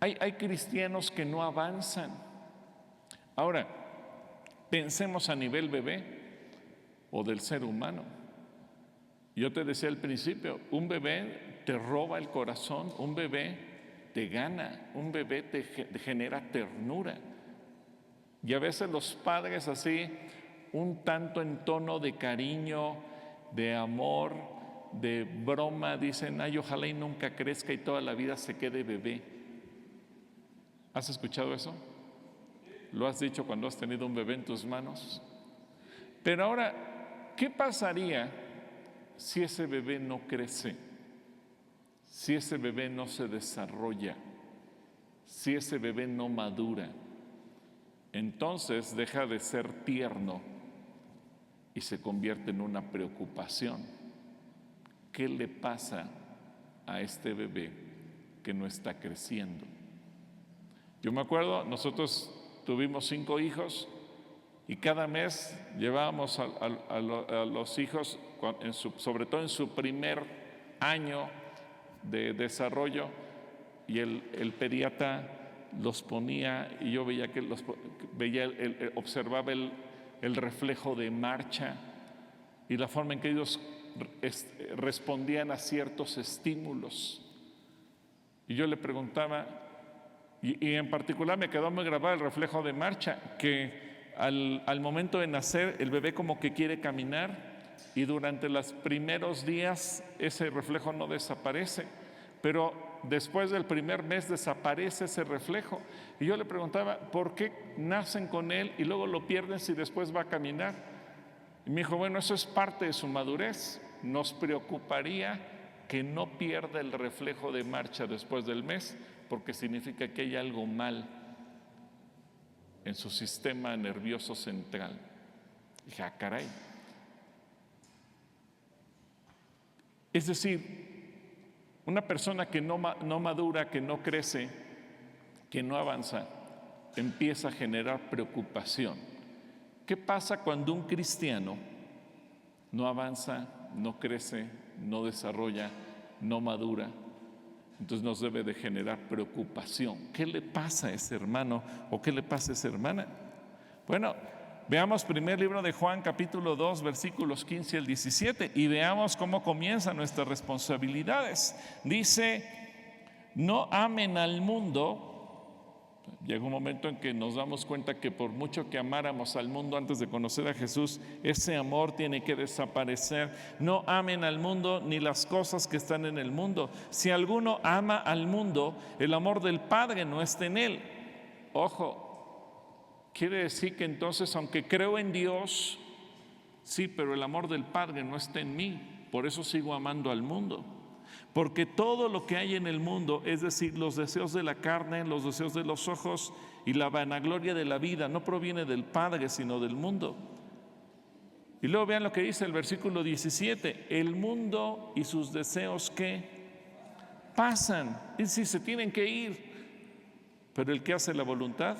[SPEAKER 1] Hay cristianos que no avanzan. Ahora, Pensemos a nivel bebé o del ser humano. Yo te decía al principio, un bebé te roba el corazón, un bebé te gana, un bebé te genera ternura. Y a veces los padres así, un tanto en tono de cariño, de amor, de broma, dicen, ay, ojalá y nunca crezca y toda la vida se quede bebé. ¿Has escuchado eso? ¿Lo has dicho cuando has tenido un bebé en tus manos? Pero ahora, ¿qué pasaría si ese bebé no crece? Si ese bebé no se desarrolla, si ese bebé no madura, entonces deja de ser tierno y se convierte en una preocupación. ¿Qué le pasa a este bebé que no está creciendo? Yo me acuerdo, nosotros tuvimos 5 hijos y cada mes llevábamos a los hijos, sobre todo en su primer año de desarrollo, y el pediatra los ponía y yo veía que observaba el reflejo de marcha y la forma en que ellos respondían a ciertos estímulos. Y yo le preguntaba, y en particular me quedó muy grabado el reflejo de marcha, que al momento de nacer el bebé como que quiere caminar y durante los primeros días ese reflejo no desaparece, pero después del primer mes desaparece ese reflejo. Y yo le preguntaba, ¿por qué nacen con él y luego lo pierden si después va a caminar? Y me dijo, bueno, eso es parte de su madurez. Nos preocuparía que no pierda el reflejo de marcha después del mes, porque significa que hay algo mal en su sistema nervioso central. Dije, ah, caray. Es decir, una persona que no madura, que no crece, que no avanza, empieza a generar preocupación. ¿Qué pasa cuando un cristiano no avanza, no crece, no desarrolla, no madura? Entonces nos debe de generar preocupación. ¿Qué le pasa a ese hermano o qué le pasa a esa hermana? Bueno, veamos primer libro de Juan, capítulo 2, versículos 15 al 17, y veamos cómo comienzan nuestras responsabilidades. Dice, no amen al mundo. Llega un momento en que nos damos cuenta que por mucho que amáramos al mundo antes de conocer a Jesús, ese amor tiene que desaparecer. No amen al mundo ni las cosas que están en el mundo. Si alguno ama al mundo, el amor del Padre no está en él. Ojo, quiere decir que entonces, aunque creo en Dios, sí, pero el amor del Padre no está en mí. Por eso sigo amando al mundo. Porque todo lo que hay en el mundo, es decir, los deseos de la carne, los deseos de los ojos y la vanagloria de la vida, no proviene del Padre, sino del mundo. Y luego vean lo que dice el versículo 17, el mundo y sus deseos que pasan, es decir, se tienen que ir, pero el que hace la voluntad,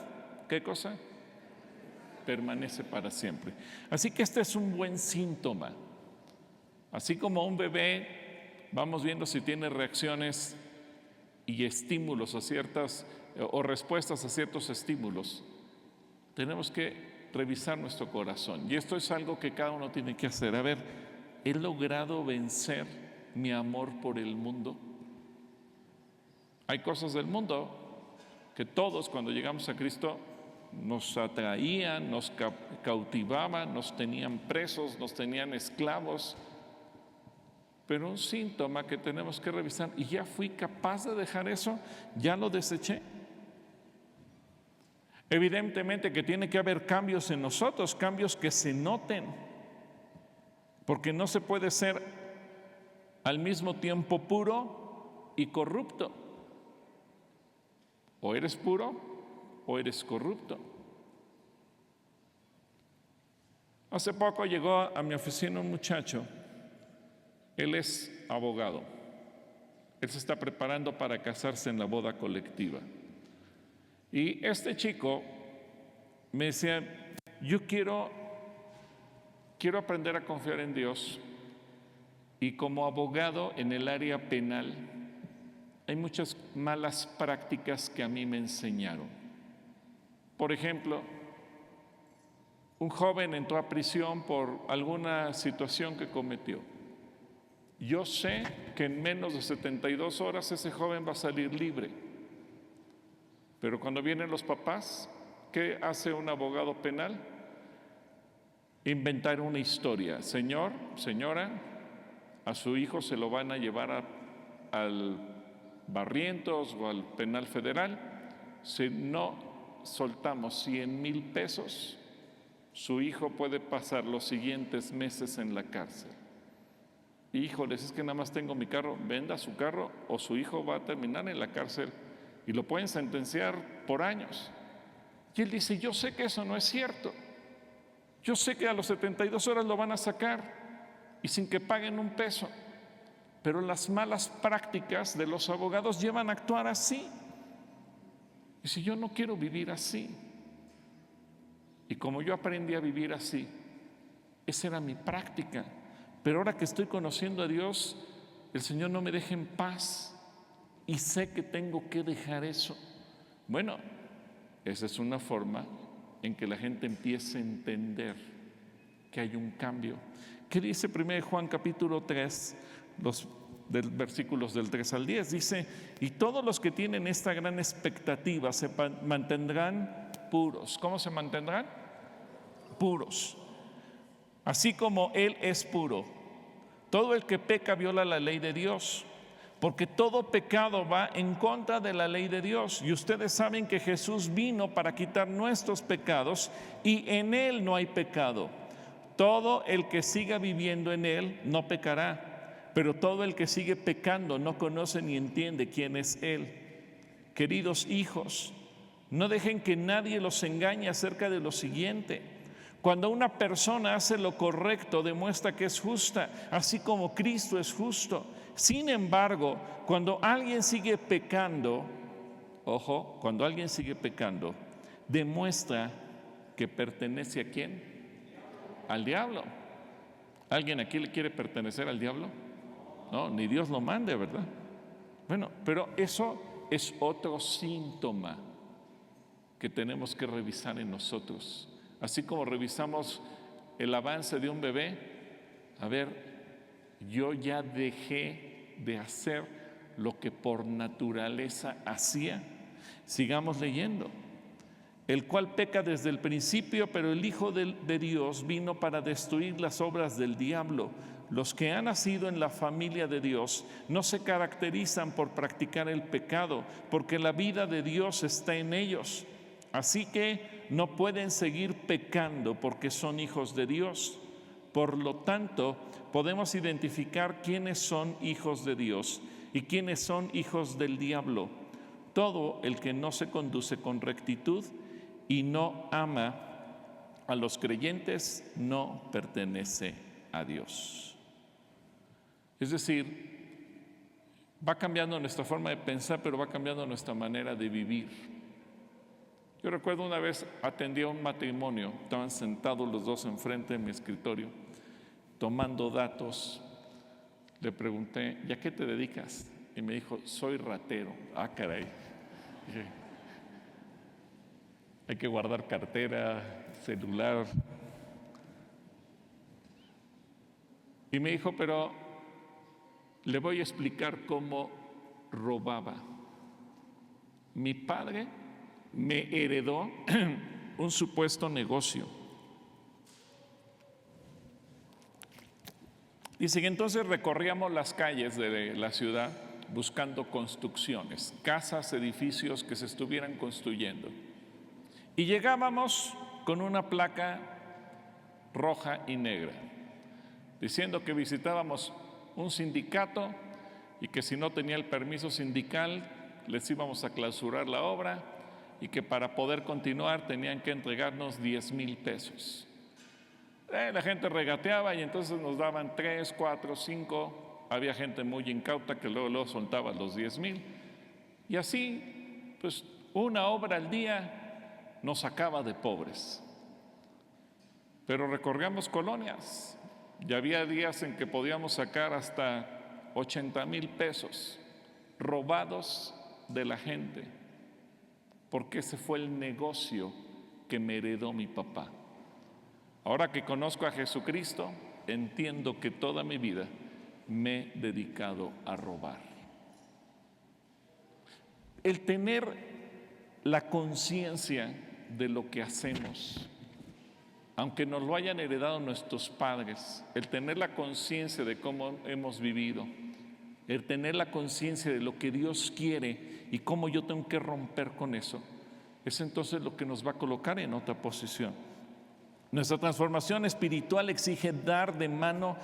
[SPEAKER 1] ¿qué cosa? Permanece para siempre. Así que este es un buen síntoma. Así como un bebé, vamos viendo si tiene reacciones y estímulos a ciertas o respuestas a ciertos estímulos. Tenemos que revisar nuestro corazón y esto es algo que cada uno tiene que hacer. A ver, ¿he logrado vencer mi amor por el mundo? Hay cosas del mundo que todos cuando llegamos a Cristo nos atraían, nos cautivaban, nos tenían presos, nos tenían esclavos. Pero un síntoma que tenemos que revisar, y ya fui capaz de dejar eso, ya lo deseché. Evidentemente que tiene que haber cambios en nosotros, cambios que se noten, porque no se puede ser al mismo tiempo puro y corrupto. O eres puro o eres corrupto. Hace poco llegó a mi oficina un muchacho. Él es abogado. Él se está preparando para casarse en la boda colectiva. Y este chico me decía, yo quiero aprender a confiar en Dios. Y como abogado en el área penal, hay muchas malas prácticas que a mí me enseñaron. Por ejemplo, Un joven entró a prisión por alguna situación que cometió. Yo sé que en menos de 72 horas ese joven va a salir libre. Pero cuando vienen los papás, ¿qué hace un abogado penal? Inventar una historia. Señor, señora, a su hijo se lo van a llevar al Barrientos o al penal federal. Si no soltamos 100,000 pesos, su hijo puede pasar los siguientes meses en la cárcel. Híjoles, es que nada más tengo mi carro. Venda su carro o su hijo va a terminar en la cárcel y lo pueden sentenciar por años. Y él dice, yo sé que eso no es cierto. Yo sé que a los 72 horas lo van a sacar y sin que paguen un peso. Pero las malas prácticas de los abogados llevan a actuar así. Y si yo no quiero vivir así, y como yo aprendí a vivir así, esa era mi práctica. Pero ahora que estoy conociendo a Dios, el Señor no me deja en paz y sé que tengo que dejar eso. Bueno, esa es una forma en que la gente empiece a entender que hay un cambio. ¿Qué dice 1 Juan capítulo 3, los versículos del 3 al 10? Dice, y todos los que tienen esta gran expectativa se mantendrán puros. ¿Cómo se mantendrán? Puros. Así como Él es puro. Todo el que peca viola la ley de Dios, porque todo pecado va en contra de la ley de Dios. Y ustedes saben que Jesús vino para quitar nuestros pecados y en Él no hay pecado. Todo el que siga viviendo en Él no pecará, pero todo el que sigue pecando no conoce ni entiende quién es Él. Queridos hijos, no dejen que nadie los engañe acerca de lo siguiente. Cuando una persona hace lo correcto, demuestra que es justa, así como Cristo es justo. Sin embargo, cuando alguien sigue pecando, ojo, cuando alguien sigue pecando, demuestra que pertenece ¿a quién? Al diablo. ¿Alguien aquí le quiere pertenecer al diablo? No, ni Dios lo mande, ¿verdad? Bueno, pero eso es otro síntoma que tenemos que revisar en nosotros. Así como revisamos el avance de un bebé, a ver, yo ya dejé de hacer lo que por naturaleza hacía. Sigamos leyendo. El cual peca desde el principio, pero el Hijo de Dios vino para destruir las obras del diablo. Los que han nacido en la familia de Dios no se caracterizan por practicar el pecado, porque la vida de Dios está en ellos. Así que no pueden seguir pecando porque son hijos de Dios. Por lo tanto, podemos identificar quiénes son hijos de Dios y quiénes son hijos del diablo. Todo el que no se conduce con rectitud y no ama a los creyentes no pertenece a Dios. Es decir, va cambiando nuestra forma de pensar, pero va cambiando nuestra manera de vivir. Yo recuerdo una vez atendí a un matrimonio, estaban sentados los dos enfrente de mi escritorio, tomando datos. Le pregunté, ¿y a qué te dedicas? Y me dijo, soy ratero. Ah, caray. Dije, hay que guardar cartera, celular. Y me dijo, pero le voy a explicar cómo robaba. Mi padre me heredó un supuesto negocio. Dice que entonces recorríamos las calles de la ciudad buscando construcciones, casas, edificios que se estuvieran construyendo. Y llegábamos con una placa roja y negra, diciendo que visitábamos un sindicato y que si no tenía el permiso sindical les íbamos a clausurar la obra y que para poder continuar tenían que entregarnos 10,000 pesos. La gente regateaba y entonces nos daban 3, 4, 5. Había gente muy incauta que luego soltaba los 10,000. Y así, pues una obra al día nos sacaba de pobres. Pero recorríamos colonias y había días en que podíamos sacar hasta 80,000 pesos robados de la gente, porque ese fue el negocio que me heredó mi papá. Ahora que conozco a Jesucristo, entiendo que toda mi vida me he dedicado a robar. El tener la conciencia de lo que hacemos, aunque nos lo hayan heredado nuestros padres, el tener la conciencia de cómo hemos vivido, el tener la conciencia de lo que Dios quiere y cómo yo tengo que romper con eso, es entonces lo que nos va a colocar en otra posición. Nuestra transformación espiritual exige dar de mano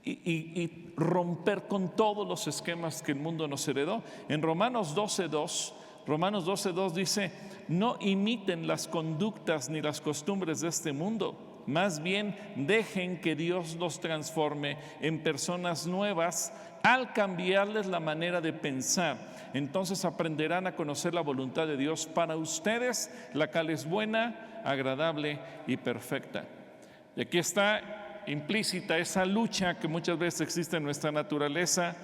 [SPEAKER 1] y romper con todos los esquemas que el mundo nos heredó. En Romanos 12:2 dice: no imiten las conductas ni las costumbres de este mundo, más bien dejen que Dios los transforme en personas nuevas al cambiarles la manera de pensar. Entonces aprenderán a conocer la voluntad de Dios para ustedes, la cual es buena, agradable y perfecta. Y aquí está implícita esa lucha que muchas veces existe en nuestra naturaleza,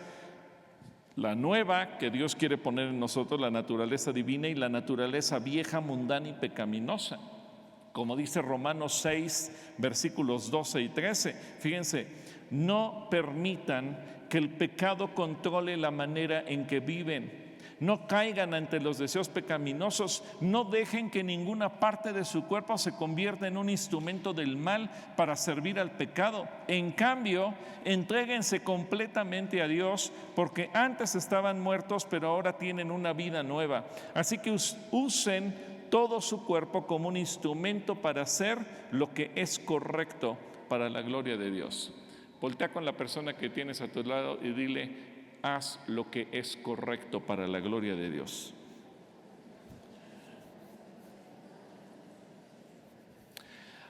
[SPEAKER 1] la nueva que Dios quiere poner en nosotros, la naturaleza divina, y la naturaleza vieja, mundana y pecaminosa. Como dice Romanos 6, versículos 12 y 13, fíjense: no permitan que el pecado controle la manera en que viven. No caigan ante los deseos pecaminosos, no dejen que ninguna parte de su cuerpo se convierta en un instrumento del mal para servir al pecado. En cambio, entréguense completamente a Dios, porque antes estaban muertos, pero ahora tienen una vida nueva. Así que usen todo su cuerpo como un instrumento para hacer lo que es correcto para la gloria de Dios. Voltea con la persona que tienes a tu lado y dile: haz lo que es correcto para la gloria de Dios.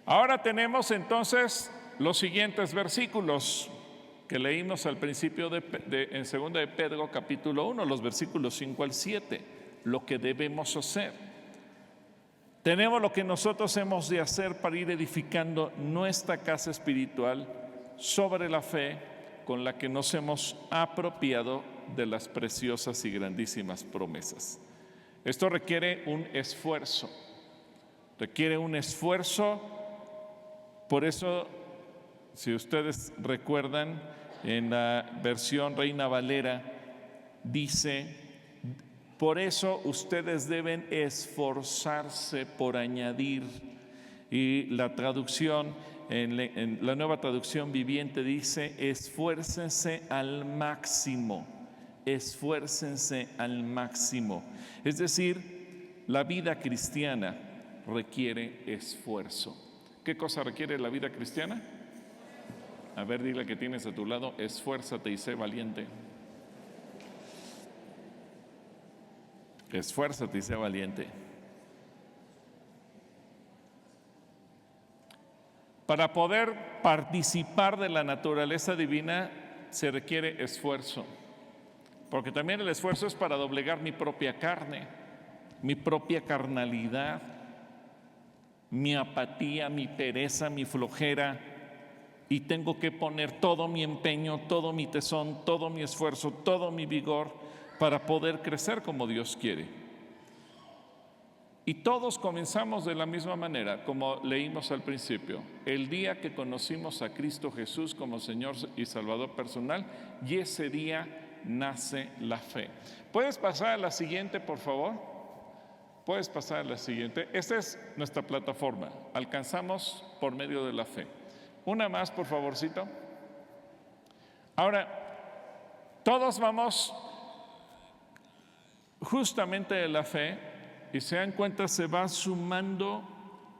[SPEAKER 1] Ahora tenemos entonces los siguientes versículos que leímos al principio en 2 de Pedro capítulo 1, los versículos 5 al 7, lo que debemos hacer. Tenemos lo que nosotros hemos de hacer para ir edificando nuestra casa espiritual sobre la fe con la que nos hemos apropiado de las preciosas y grandísimas promesas. Esto requiere un esfuerzo, por eso, si ustedes recuerdan, en la versión Reina Valera dice: por eso ustedes deben esforzarse por añadir. Y la traducción, en la Nueva Traducción Viviente, dice: esfuércense al máximo, esfuércense al máximo. Es decir, la vida cristiana requiere esfuerzo. ¿Qué cosa requiere la vida cristiana? A ver, dile que tienes a tu lado: esfuérzate y sé valiente. Esfuérzate y sé valiente. Para poder participar de la naturaleza divina se requiere esfuerzo, porque también el esfuerzo es para doblegar mi propia carne, mi propia carnalidad, mi apatía, mi pereza, mi flojera, y tengo que poner todo mi empeño, todo mi tesón, todo mi esfuerzo, todo mi vigor para poder crecer como Dios quiere. Y todos comenzamos de la misma manera, como leímos al principio: el día que conocimos a Cristo Jesús como Señor y Salvador personal, y ese día nace la fe. ¿Puedes pasar a la siguiente, por favor? Puedes pasar a la siguiente. Esta es nuestra plataforma. Alcanzamos por medio de la fe. Una más, por favorcito. Ahora, todos vamos justamente de la fe, y se dan cuenta, se va sumando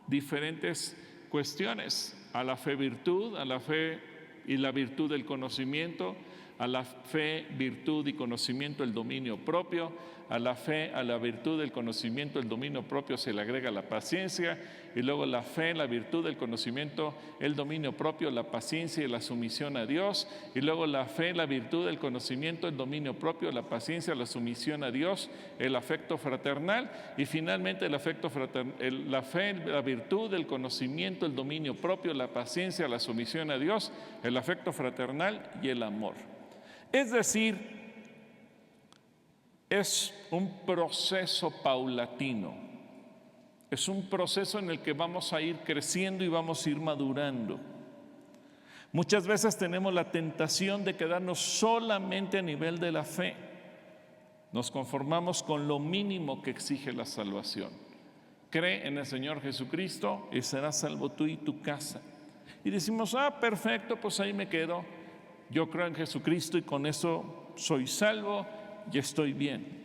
[SPEAKER 1] diferentes cuestiones: a la fe virtud, a la fe y la virtud del conocimiento, a la fe, virtud y conocimiento el dominio propio, a la fe, a la virtud del conocimiento el dominio propio se le agrega la paciencia, y luego la fe, la virtud, el conocimiento, el dominio propio, la paciencia y la sumisión a Dios, y luego la fe, la virtud, el conocimiento, el dominio propio, la paciencia, la sumisión a Dios, el afecto fraternal, y finalmente el afecto fraternal, la fe, la virtud, el conocimiento, el dominio propio, la paciencia, la sumisión a Dios, el afecto fraternal y el amor. Es decir, es un proceso paulatino. Es un proceso en el que vamos a ir creciendo y vamos a ir madurando. Muchas veces tenemos la tentación de quedarnos solamente a nivel de la fe. Nos conformamos con lo mínimo que exige la salvación. Cree en el Señor Jesucristo y serás salvo tú y tu casa. Y decimos, perfecto, pues ahí me quedo. Yo creo en Jesucristo y con eso soy salvo y estoy bien.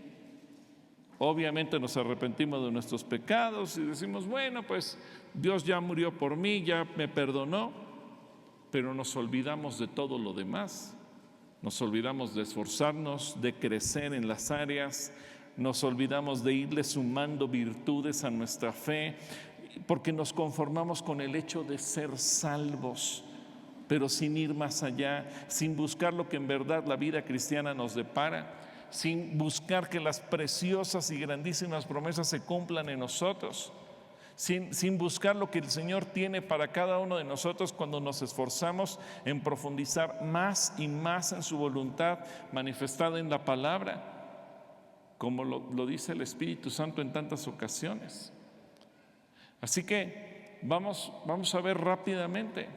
[SPEAKER 1] Obviamente nos arrepentimos de nuestros pecados y decimos, bueno, pues Dios ya murió por mí, ya me perdonó, pero nos olvidamos de todo lo demás. Nos olvidamos de esforzarnos, de crecer en las áreas, nos olvidamos de irle sumando virtudes a nuestra fe, porque nos conformamos con el hecho de ser salvos, pero sin ir más allá, sin buscar lo que en verdad la vida cristiana nos depara, sin buscar que las preciosas y grandísimas promesas se cumplan en nosotros, sin buscar lo que el Señor tiene para cada uno de nosotros cuando nos esforzamos en profundizar más y más en su voluntad manifestada en la palabra, como lo dice el Espíritu Santo en tantas ocasiones. Así que vamos a ver rápidamente.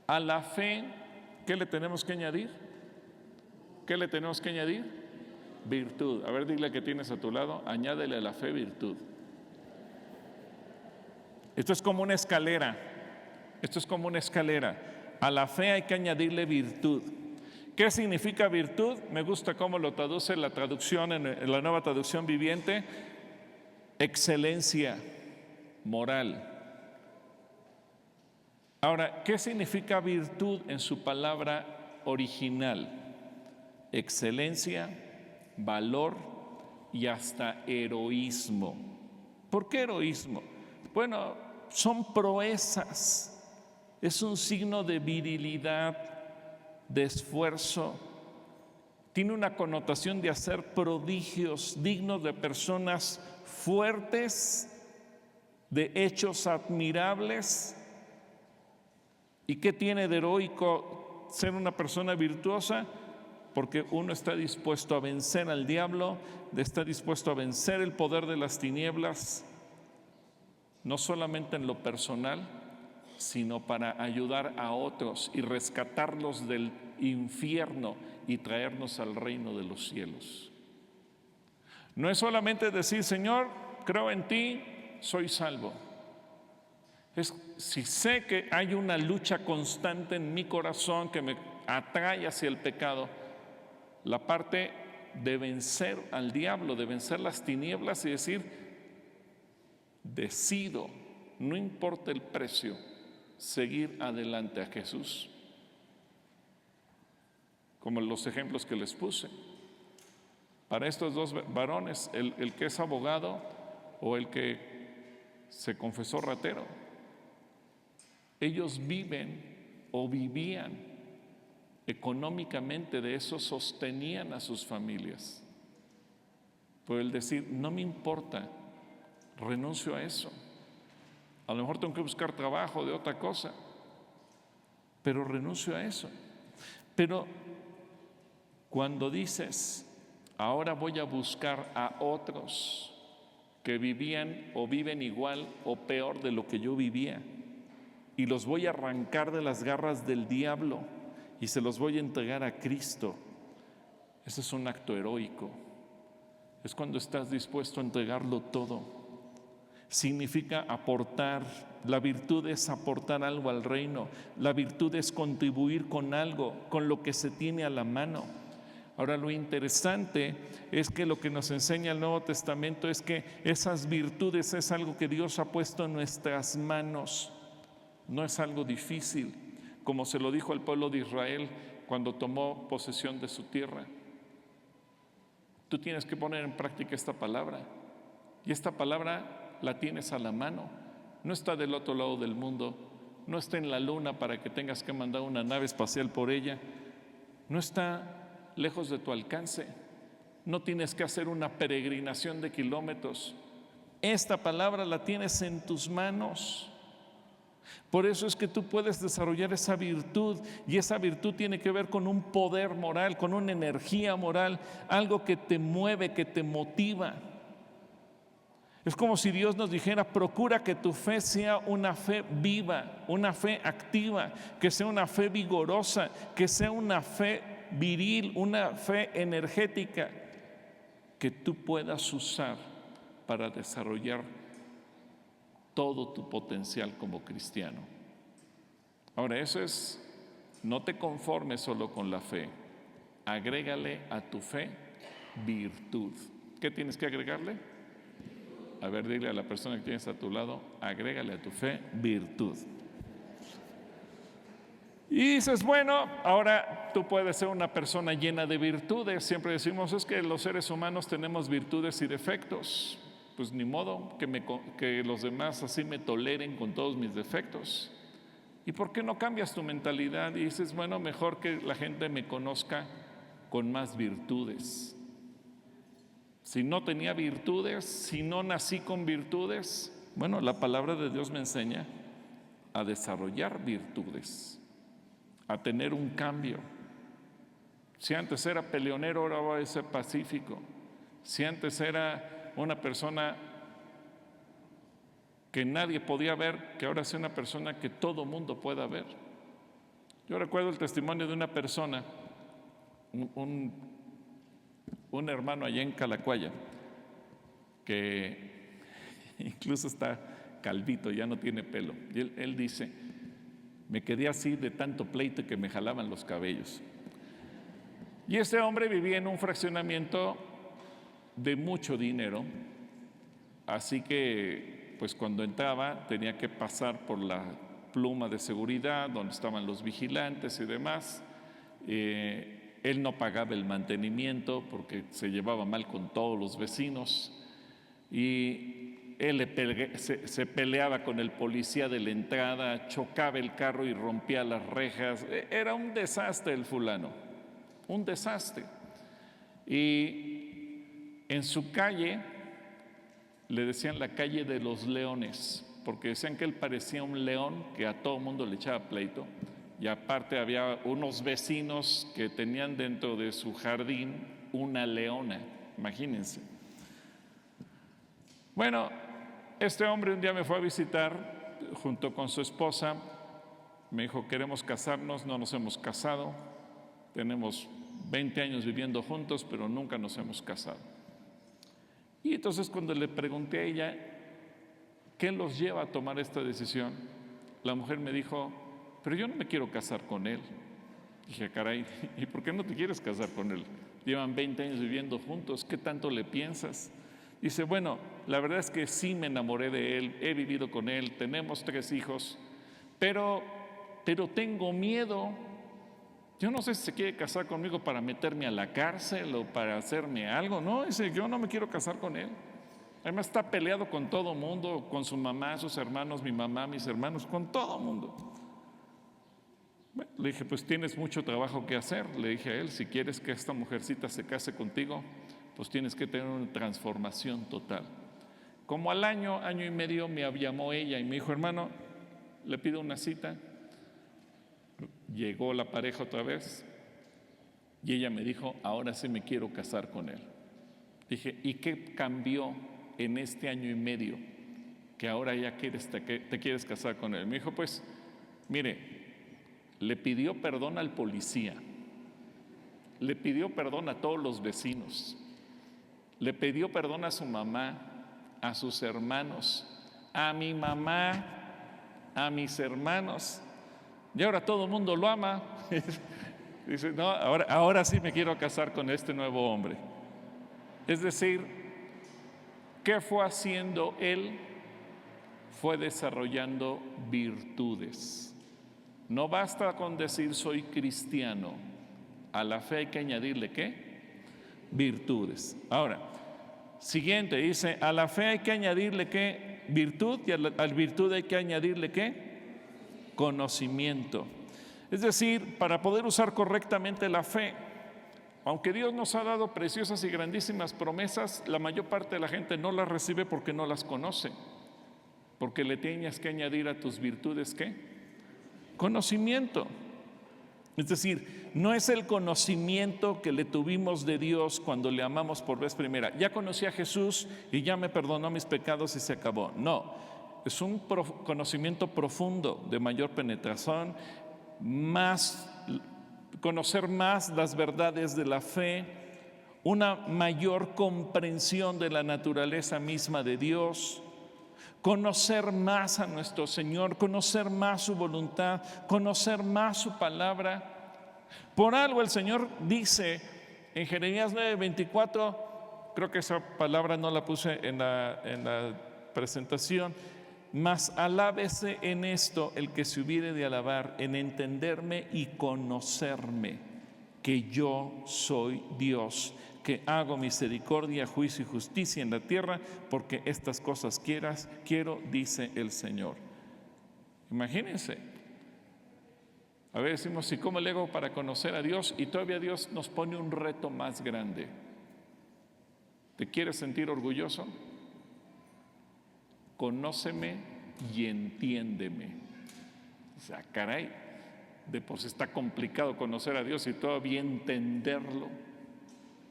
[SPEAKER 1] A la fe, ¿qué le tenemos que añadir? ¿Qué le tenemos que añadir? Virtud. A ver, dile que tienes a tu lado, añádele a la fe virtud. Esto es como una escalera. A la fe hay que añadirle virtud. ¿Qué significa virtud? Me gusta cómo lo traduce la traducción en la Nueva Traducción Viviente. Excelencia moral. Ahora, ¿qué significa virtud en su palabra original? Excelencia, valor y hasta heroísmo. ¿Por qué heroísmo? Bueno, son proezas. Es un signo de virilidad, de esfuerzo. Tiene una connotación de hacer prodigios dignos de personas fuertes, de hechos admirables. ¿Y qué tiene de heroico ser una persona virtuosa? Porque uno está dispuesto a vencer al diablo, está dispuesto a vencer el poder de las tinieblas, no solamente en lo personal, sino para ayudar a otros y rescatarlos del infierno y traernos al reino de los cielos. No es solamente decir, Señor, creo en ti, soy salvo. Si sé que hay una lucha constante en mi corazón que me atrae hacia el pecado, la parte de vencer al diablo, de vencer las tinieblas y decir, decido, no importa el precio, seguir adelante a Jesús. Como los ejemplos que les puse. Para estos dos varones, el que es abogado o el que se confesó ratero, ellos viven o vivían económicamente, de eso sostenían a sus familias. Por el decir, no me importa, renuncio a eso. A lo mejor tengo que buscar trabajo de otra cosa, pero renuncio a eso. Pero cuando dices, ahora voy a buscar a otros que vivían o viven igual o peor de lo que yo vivía, y los voy a arrancar de las garras del diablo y se los voy a entregar a Cristo. Ese es un acto heroico. Es cuando estás dispuesto a entregarlo todo. Significa aportar. La virtud es aportar algo al reino. La virtud es contribuir con algo, con lo que se tiene a la mano. Ahora, lo interesante es que lo que nos enseña el Nuevo Testamento es que esas virtudes es algo que Dios ha puesto en nuestras manos. No es algo difícil, como se lo dijo al pueblo de Israel cuando tomó posesión de su tierra. Tú tienes que poner en práctica esta palabra, y esta palabra la tienes a la mano. No está del otro lado del mundo, no está en la luna para que tengas que mandar una nave espacial por ella, no está lejos de tu alcance, no tienes que hacer una peregrinación de kilómetros. Esta palabra la tienes en tus manos. Por eso es que tú puedes desarrollar esa virtud, y esa virtud tiene que ver con un poder moral, con una energía moral, algo que te mueve, que te motiva. Es como si Dios nos dijera: procura que tu fe sea una fe viva, una fe activa, que sea una fe vigorosa, que sea una fe viril, una fe energética, que tú puedas usar para desarrollar todo tu potencial como cristiano. Ahora, eso es, no te conformes solo con la fe, agrégale a tu fe virtud. ¿Qué tienes que agregarle? A ver, dile a la persona que tienes a tu lado: agrégale a tu fe virtud. Y dices: bueno, ahora tú puedes ser una persona llena de virtudes. Siempre decimos: es que los seres humanos tenemos virtudes y defectos. Pues ni modo que los demás así me toleren con todos mis defectos. ¿Y por qué no cambias tu mentalidad y dices: bueno, mejor que la gente me conozca con más virtudes? Si no tenía virtudes, si no nací con virtudes, bueno, la palabra de Dios me enseña a desarrollar virtudes, a tener un cambio. Si antes era peleonero, ahora voy a ser pacífico. Si antes era una persona que nadie podía ver, que ahora sea una persona que todo mundo pueda ver. Yo recuerdo el testimonio de una persona, un hermano allá en Calacuaya, que incluso está calvito, ya no tiene pelo. Y él dice: me quedé así de tanto pleito que me jalaban los cabellos. Y este hombre vivía en un fraccionamiento de mucho dinero, así que pues cuando entraba tenía que pasar por la pluma de seguridad donde estaban los vigilantes y demás. Él no pagaba el mantenimiento porque se llevaba mal con todos los vecinos, y él se peleaba con el policía de la entrada, chocaba el carro y rompía las rejas. Era un desastre el fulano, un desastre. Y en su calle le decían la calle de los leones, porque decían que él parecía un león que a todo mundo le echaba pleito. Y aparte había unos vecinos que tenían dentro de su jardín una leona, imagínense. Bueno, este hombre un día me fue a visitar junto con su esposa. Me dijo: queremos casarnos, no nos hemos casado. Tenemos 20 años viviendo juntos, pero nunca nos hemos casado. Y entonces cuando le pregunté a ella qué los lleva a tomar esta decisión, la mujer me dijo: pero yo no me quiero casar con él. Dije: caray, ¿y por qué no te quieres casar con él? Llevan 20 años viviendo juntos, ¿qué tanto le piensas? Dice: bueno, la verdad es que sí me enamoré de él, he vivido con él, tenemos 3 hijos, pero tengo miedo. Yo no sé si se quiere casar conmigo para meterme a la cárcel o para hacerme algo. No, dice: yo no me quiero casar con él. Además está peleado con todo mundo, con su mamá, sus hermanos, mi mamá, mis hermanos, con todo mundo. Bueno, le dije: pues tienes mucho trabajo que hacer. Le dije a él: si quieres que esta mujercita se case contigo, pues tienes que tener una transformación total. Como al año y medio me llamó ella y me dijo: hermano, le pido una cita. Llegó la pareja otra vez y ella me dijo: ahora sí me quiero casar con él. Dije: ¿y qué cambió en este año y medio que ahora ya te quieres casar con él? Me dijo: pues mire, le pidió perdón al policía, le pidió perdón a todos los vecinos, le pidió perdón a su mamá, a sus hermanos, a mi mamá, a mis hermanos, y ahora todo el mundo lo ama. Dice: no, ahora sí me quiero casar con este nuevo hombre. Es decir, ¿qué fue haciendo él? Fue desarrollando virtudes. No basta con decir soy cristiano, a la fe hay que añadirle ¿qué? Virtudes. Ahora, siguiente, dice: a la fe hay que añadirle ¿qué? Virtud, y a la virtud hay que añadirle ¿qué? Conocimiento. Es decir, para poder usar correctamente la fe, aunque Dios nos ha dado preciosas y grandísimas promesas, la mayor parte de la gente no las recibe porque no las conoce, porque le tienes que añadir a tus virtudes ¿qué? Conocimiento. Es decir, no es el conocimiento que le tuvimos de Dios cuando le amamos por vez primera. Ya conocí a Jesús y ya me perdonó mis pecados y se acabó. No, es un conocimiento profundo, de mayor penetración, conocer más las verdades de la fe, una mayor comprensión de la naturaleza misma de Dios, conocer más a nuestro Señor, conocer más su voluntad, conocer más su palabra. Por algo el Señor dice en Jeremías 9:24, creo que esa palabra no la puse en la presentación, mas alábese en esto el que se hubiere de alabar, en entenderme y conocerme, que yo soy Dios, que hago misericordia, juicio y justicia en la tierra, porque estas cosas quiero, dice el Señor. Imagínense. A ver, decimos, ¿y cómo le hago para conocer a Dios? Y todavía Dios nos pone un reto más grande. ¿Te quieres sentir orgulloso? Conóceme y entiéndeme. O sea, caray, de por sí está complicado conocer a Dios y todavía entenderlo.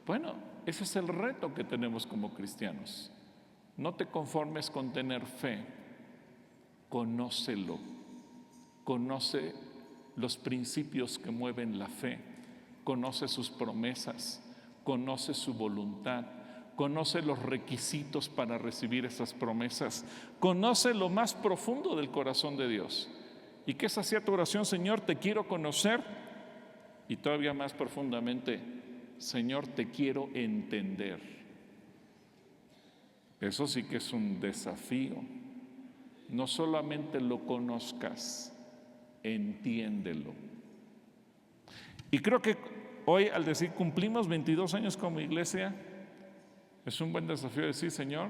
[SPEAKER 1] Bueno, ese es el reto que tenemos como cristianos. No te conformes con tener fe, conócelo, conoce los principios que mueven la fe, conoce sus promesas, conoce su voluntad, conoce los requisitos para recibir esas promesas, conoce lo más profundo del corazón de Dios. ¿Y qué es hacia tu oración? Señor, te quiero conocer, y todavía más profundamente, Señor, te quiero entender. Eso sí que es un desafío. No solamente lo conozcas, entiéndelo. Y creo que hoy, al decir cumplimos 22 años como iglesia, es un buen desafío decir, Señor,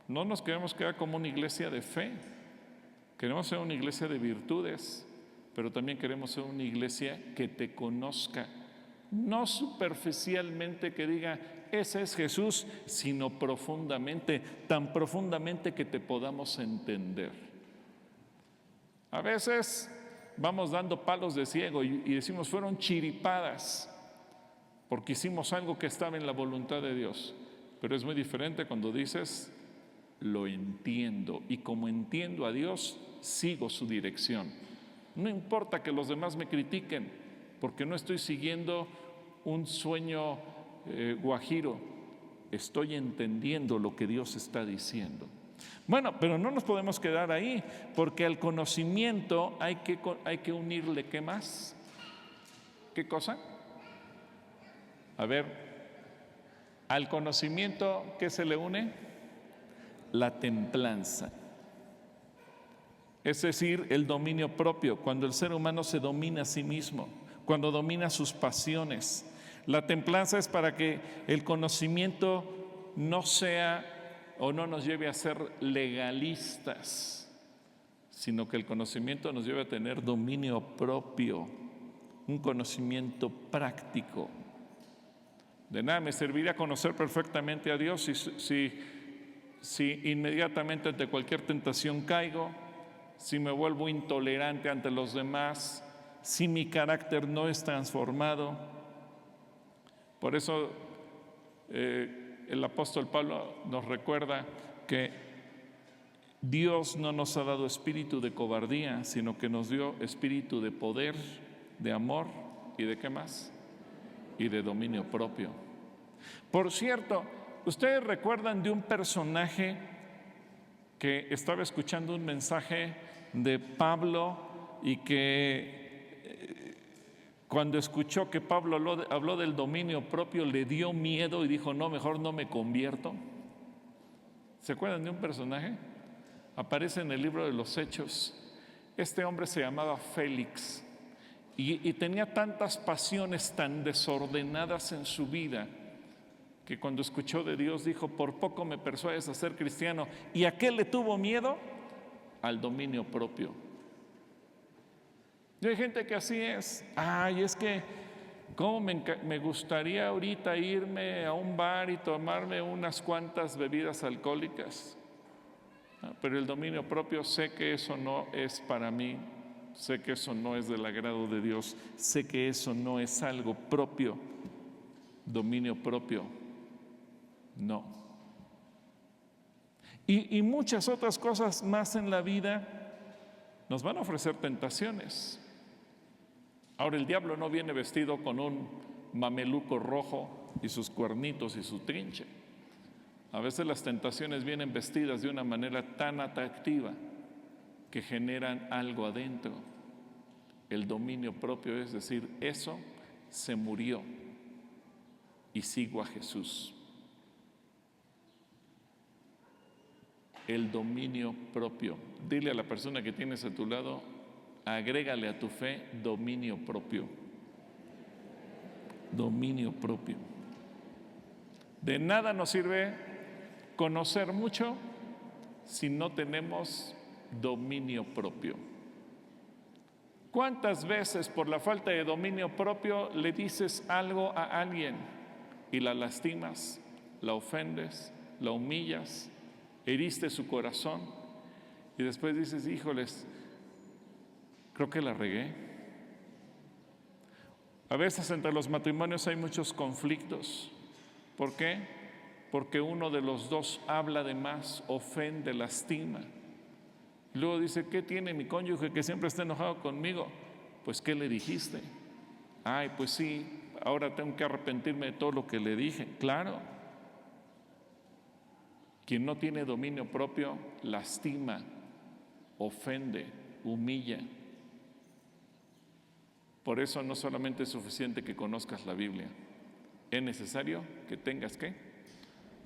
[SPEAKER 1] no nos queremos quedar como una iglesia de fe, queremos ser una iglesia de virtudes, pero también queremos ser una iglesia que te conozca, no superficialmente que diga, ese es Jesús, sino profundamente, tan profundamente que te podamos entender. A veces vamos dando palos de ciego y decimos, fueron chiripadas, porque hicimos algo que estaba en la voluntad de Dios. Pero es muy diferente cuando dices, lo entiendo, y como entiendo a Dios, sigo su dirección. No importa que los demás me critiquen, porque no estoy siguiendo un sueño guajiro, estoy entendiendo lo que Dios está diciendo. Bueno, pero no nos podemos quedar ahí, porque al conocimiento hay que unirle, ¿qué más? ¿Qué cosa? A ver, al conocimiento, ¿qué se le une? La templanza. Es decir, el dominio propio, cuando el ser humano se domina a sí mismo, cuando domina sus pasiones. La templanza es para que el conocimiento no sea o no nos lleve a ser legalistas, sino que el conocimiento nos lleve a tener dominio propio, un conocimiento práctico. De nada me serviría conocer perfectamente a Dios si inmediatamente ante cualquier tentación caigo, si me vuelvo intolerante ante los demás, si mi carácter no es transformado. Por eso el apóstol Pablo nos recuerda que Dios no nos ha dado espíritu de cobardía, sino que nos dio espíritu de poder, de amor y de ¿qué más? Y de dominio propio. Por cierto, ¿ustedes recuerdan de un personaje que estaba escuchando un mensaje de Pablo y que cuando escuchó que Pablo habló del dominio propio le dio miedo y dijo, no, mejor no me convierto? ¿Se acuerdan de un personaje? Aparece en el libro de los Hechos. Este hombre se llamaba Félix y tenía tantas pasiones tan desordenadas en su vida que cuando escuchó de Dios dijo, por poco me persuades a ser cristiano. ¿Y a qué le tuvo miedo? Al dominio propio. Y hay gente que así es. Ay, es que cómo me gustaría ahorita irme a un bar y tomarme unas cuantas bebidas alcohólicas. Pero el dominio propio, sé que eso no es para mí. sé que eso no es del agrado de Dios, sé que eso no es algo propio, dominio propio, no. Y muchas otras cosas más en la vida nos van a ofrecer tentaciones. Ahora, el diablo no viene vestido con un mameluco rojo y sus cuernitos y su trinche. A veces las tentaciones vienen vestidas de una manera tan atractiva que generan algo adentro. El dominio propio, es decir, eso se murió y sigo a Jesús. El dominio propio. Dile a la persona que tienes a tu lado, agrégale a tu fe dominio propio. Dominio propio. De nada nos sirve conocer mucho si no tenemos dominio propio. ¿Cuántas veces por la falta de dominio propio le dices algo a alguien y la lastimas, la ofendes, la humillas, heriste su corazón y después dices, híjoles, creo que la regué? A veces entre los matrimonios hay muchos conflictos. ¿Por qué? Porque uno de los dos habla de más, ofende, lastima. Luego dice, ¿qué tiene mi cónyuge que siempre está enojado conmigo? Pues, ¿qué le dijiste? Ay, pues sí, ahora tengo que arrepentirme de todo lo que le dije. Claro. Quien no tiene dominio propio, lastima, ofende, humilla. Por eso no solamente es suficiente que conozcas la Biblia, es necesario que tengas, ¿qué?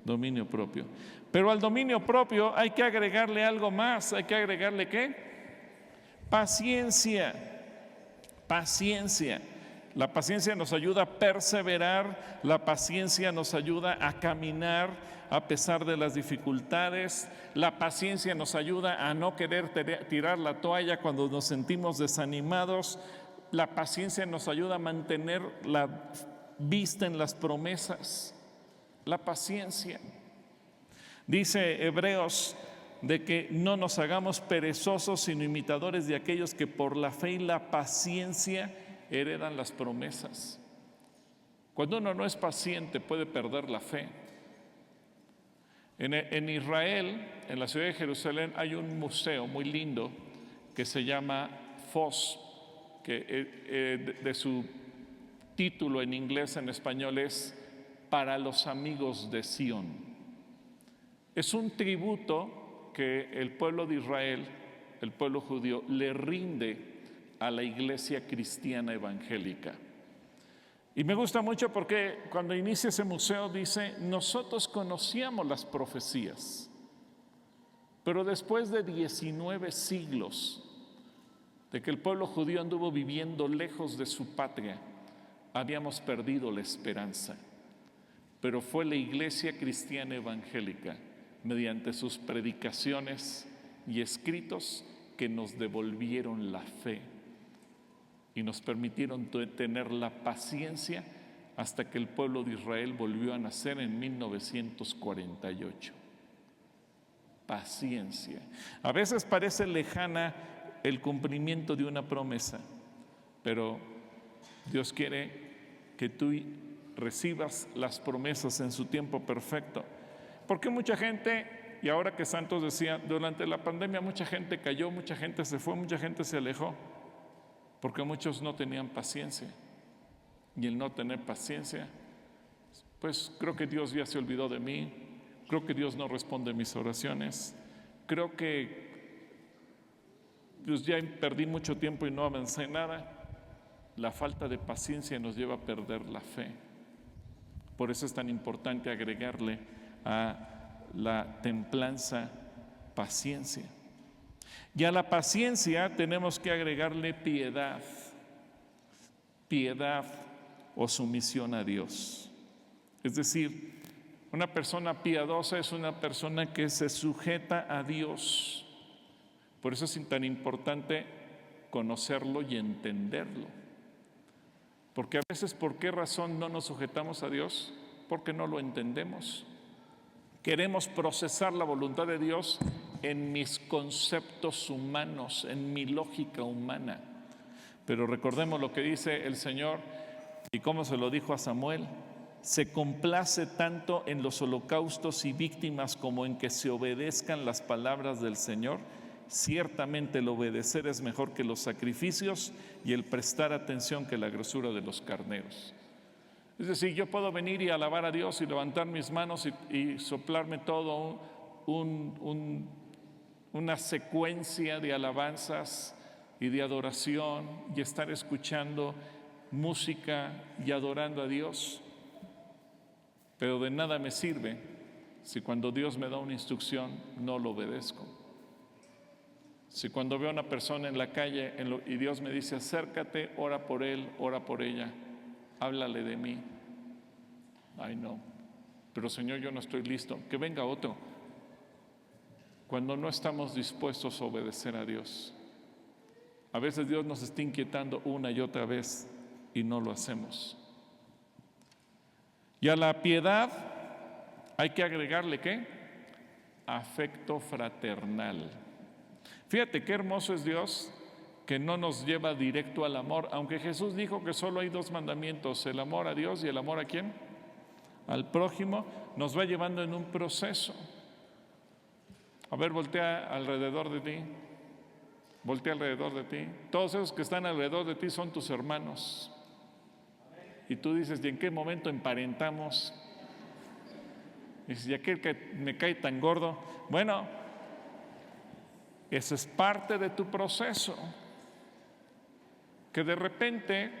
[SPEAKER 1] Dominio propio. Pero al dominio propio hay que agregarle algo más. ¿Hay que agregarle qué? Paciencia. Paciencia. La paciencia nos ayuda a perseverar, la paciencia nos ayuda a caminar a pesar de las dificultades, la paciencia nos ayuda a no querer tirar la toalla cuando nos sentimos desanimados, la paciencia nos ayuda a mantener la vista en las promesas. La paciencia. Dice Hebreos de que no nos hagamos perezosos, sino imitadores de aquellos que por la fe y la paciencia heredan las promesas. Cuando uno no es paciente puede perder la fe. En Israel, en la ciudad de Jerusalén, hay un museo muy lindo que se llama FOS, que de su título en inglés, en español es Para los amigos de Sión. Es un tributo que el pueblo de Israel, el pueblo judío, le rinde a la iglesia cristiana evangélica. Y me gusta mucho porque cuando inicia ese museo dice, nosotros conocíamos las profecías, pero después de 19 siglos de que el pueblo judío anduvo viviendo lejos de su patria, habíamos perdido la esperanza. Pero fue la iglesia cristiana evangélica, mediante sus predicaciones y escritos, que nos devolvieron la fe y nos permitieron tener la paciencia hasta que el pueblo de Israel volvió a nacer en 1948. Paciencia. A veces parece lejana el cumplimiento de una promesa, pero Dios quiere que tú recibas las promesas en su tiempo perfecto. Porque mucha gente, y ahora que Santos decía, durante la pandemia mucha gente cayó, mucha gente se fue, mucha gente se alejó, porque muchos no tenían paciencia. Y el no tener paciencia, pues creo que Dios ya se olvidó de mí, creo que Dios no responde mis oraciones, creo que pues ya perdí mucho tiempo y no avancé nada. La falta de paciencia nos lleva a perder la fe. Por eso es tan importante agregarle a la templanza paciencia. Y a la paciencia tenemos que agregarle piedad. Piedad o sumisión a Dios. Es decir, una persona piadosa es una persona que se sujeta a Dios. Por eso es tan importante conocerlo y entenderlo. Porque a veces, ¿por qué razón no nos sujetamos a Dios? Porque no lo entendemos. Queremos procesar la voluntad de Dios en mis conceptos humanos, en mi lógica humana. Pero recordemos lo que dice el Señor y cómo se lo dijo a Samuel: se complace tanto en los holocaustos y víctimas como en que se obedezcan las palabras del Señor. Ciertamente el obedecer es mejor que los sacrificios y el prestar atención que la grosura de los carneros. Es decir, yo puedo venir y alabar a Dios y levantar mis manos y soplarme todo una secuencia de alabanzas y de adoración y estar escuchando música y adorando a Dios. Pero de nada me sirve si cuando Dios me da una instrucción no lo obedezco. Si cuando veo a una persona en la calle y Dios me dice acércate, ora por él, ora por ella, háblale de mí. Ay, no, pero Señor, yo no estoy listo, que venga otro. Cuando no estamos dispuestos a obedecer a Dios, a veces Dios nos está inquietando una y otra vez y no lo hacemos. Y a la piedad hay que agregarle ¿qué? Afecto fraternal. Fíjate qué hermoso es Dios, que no nos lleva directo al amor, aunque Jesús dijo que solo hay 2 mandamientos, el amor a Dios y el amor ¿a quién? Al prójimo. Nos va llevando en un proceso. A ver, voltea alrededor de ti, voltea alrededor de ti. Todos esos que están alrededor de ti son tus hermanos. Y tú dices, ¿y en qué momento emparentamos? Y dices, ¿y aquel que me cae tan gordo? Bueno, ese es parte de tu proceso. Que de repente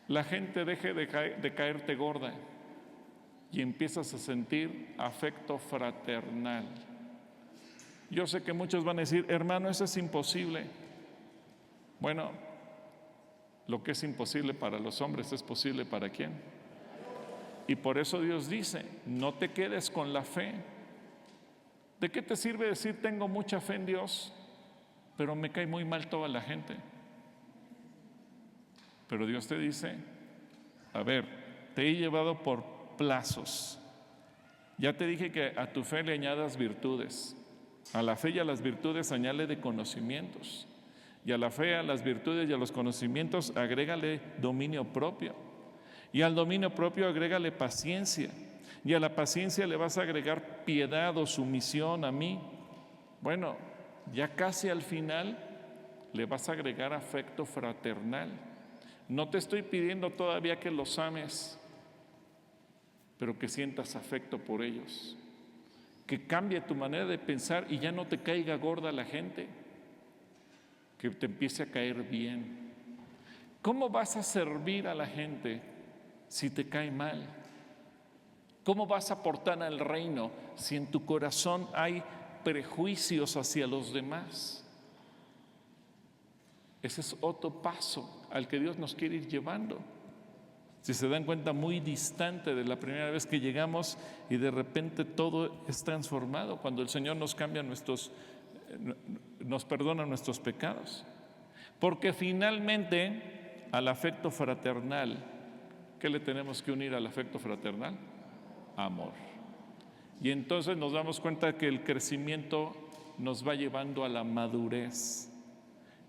[SPEAKER 1] la gente deje de caerte gorda y empiezas a sentir afecto fraternal. Yo sé que muchos van a decir, hermano, eso es imposible. Bueno, lo que es imposible para los hombres es posible para ¿quién? Y por eso Dios dice, no te quedes con la fe. ¿De qué te sirve decir tengo mucha fe en Dios, pero me cae muy mal toda la gente? Pero Dios te dice, a ver, te he llevado por plazos. Ya te dije que a tu fe le añadas virtudes. A la fe y a las virtudes añádele conocimientos. Y a la fe, a las virtudes y a los conocimientos agrégale dominio propio. Y al dominio propio agrégale paciencia. Y a la paciencia le vas a agregar piedad o sumisión a mí. Bueno, ya casi al final le vas a agregar afecto fraternal. No te estoy pidiendo todavía que los ames, pero que sientas afecto por ellos. Que cambie tu manera de pensar y ya no te caiga gorda la gente. Que te empiece a caer bien. ¿Cómo vas a servir a la gente si te cae mal? ¿Cómo vas a aportar al reino si en tu corazón hay prejuicios hacia los demás? Ese es otro paso al que Dios nos quiere ir llevando. Si se dan cuenta, muy distante de la primera vez que llegamos y de repente todo es transformado cuando el Señor nos cambia nos perdona nuestros pecados. Porque finalmente al afecto fraternal, ¿qué le tenemos que unir al afecto fraternal? Amor. Y entonces nos damos cuenta que el crecimiento nos va llevando a la madurez.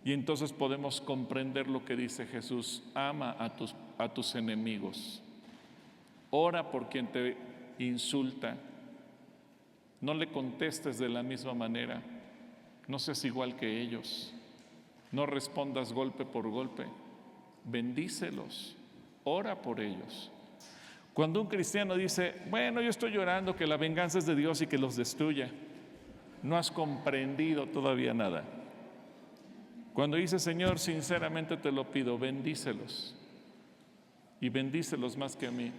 [SPEAKER 1] Y entonces podemos comprender lo que dice Jesús: ama a tus enemigos, ora por quien te insulta, no le contestes de la misma manera, no seas igual que ellos, no respondas golpe por golpe, bendícelos, ora por ellos. Cuando un cristiano dice, bueno, yo estoy llorando que la venganza es de Dios y que los destruya, no has comprendido todavía nada. Cuando dice, Señor, sinceramente te lo pido, bendícelos y bendícelos más que a mí.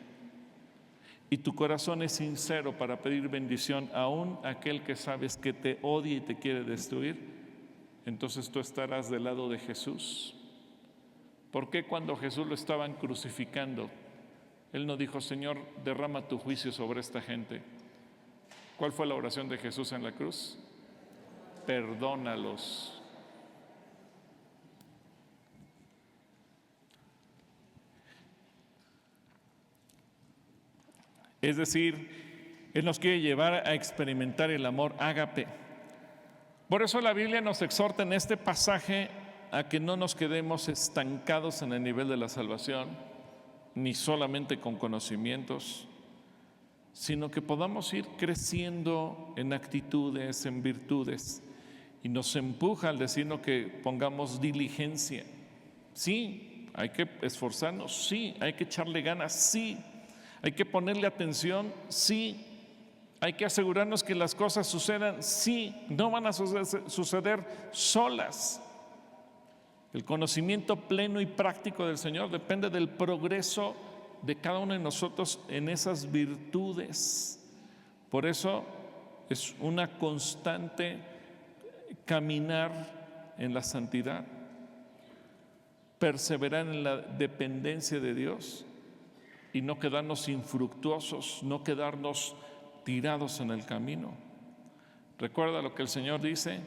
[SPEAKER 1] Y tu corazón es sincero para pedir bendición aún a aquel que sabes que te odia y te quiere destruir, entonces tú estarás del lado de Jesús. ¿Por qué cuando Jesús lo estaban crucificando, Él no dijo, Señor, derrama tu juicio sobre esta gente? ¿Cuál fue la oración de Jesús en la cruz? Perdónalos. Es decir, Él nos quiere llevar a experimentar el amor ágape. Por eso la Biblia nos exhorta en este pasaje a que no nos quedemos estancados en el nivel de la salvación, ni solamente con conocimientos, sino que podamos ir creciendo en actitudes, en virtudes. Y nos empuja al decirnos que pongamos diligencia. Sí, hay que esforzarnos, sí, hay que echarle ganas, sí, hay que ponerle atención, sí, hay que asegurarnos que las cosas sucedan, sí, no van a suceder solas. El conocimiento pleno y práctico del Señor depende del progreso de cada uno de nosotros en esas virtudes. Por eso es una constante caminar en la santidad, perseverar en la dependencia de Dios y no quedarnos infructuosos, no quedarnos tirados en el camino. Recuerda lo que el Señor dice: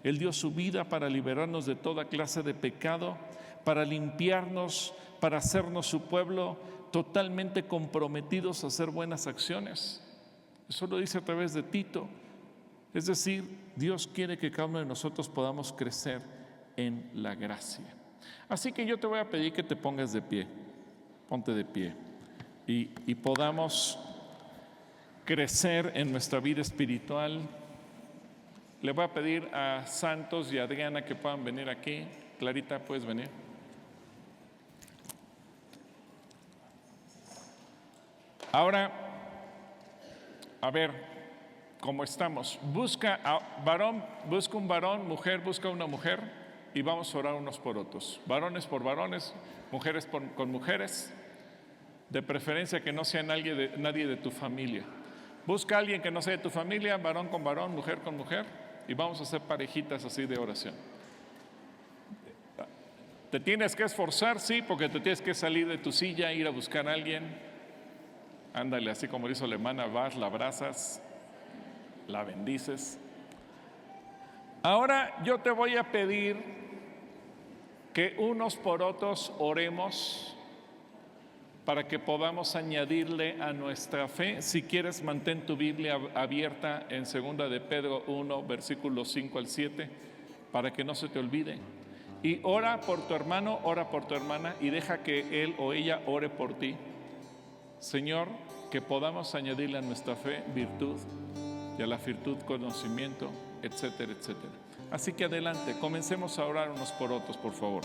[SPEAKER 1] Él dio su vida para liberarnos de toda clase de pecado, para limpiarnos, para hacernos su pueblo, totalmente comprometidos a hacer buenas acciones. Eso lo dice a través de Tito. Es decir, Dios quiere que cada uno de nosotros podamos crecer en la gracia. Así que yo te voy a pedir que te pongas de pie. Ponte de pie. Y podamos crecer en nuestra vida espiritual. Le voy a pedir a Santos y a Adriana que puedan venir aquí. Clarita, ¿puedes venir? Ahora, a ver, ¿cómo estamos? Busca un varón, mujer, busca una mujer y vamos a orar unos por otros. Varones por varones, mujeres con mujeres. De preferencia que no sea nadie de tu familia. Busca a alguien que no sea de tu familia, varón con varón, mujer con mujer, y vamos a hacer parejitas así de oración. ¿Te tienes que esforzar? Sí, porque te tienes que salir de tu silla, ir a buscar a alguien. Ándale, así como dice la hermana, vas, la abrazas, la bendices. Ahora yo te voy a pedir que unos por otros oremos para que podamos añadirle a nuestra fe. Si quieres, mantén tu Biblia abierta en 2 de Pedro 1, versículos 5 al 7, para que no se te olvide. Y ora por tu hermano, ora por tu hermana y deja que él o ella ore por ti. Señor, que podamos añadirle a nuestra fe virtud y a la virtud conocimiento, etcétera, etcétera. Así que adelante, comencemos a orar unos por otros, por favor.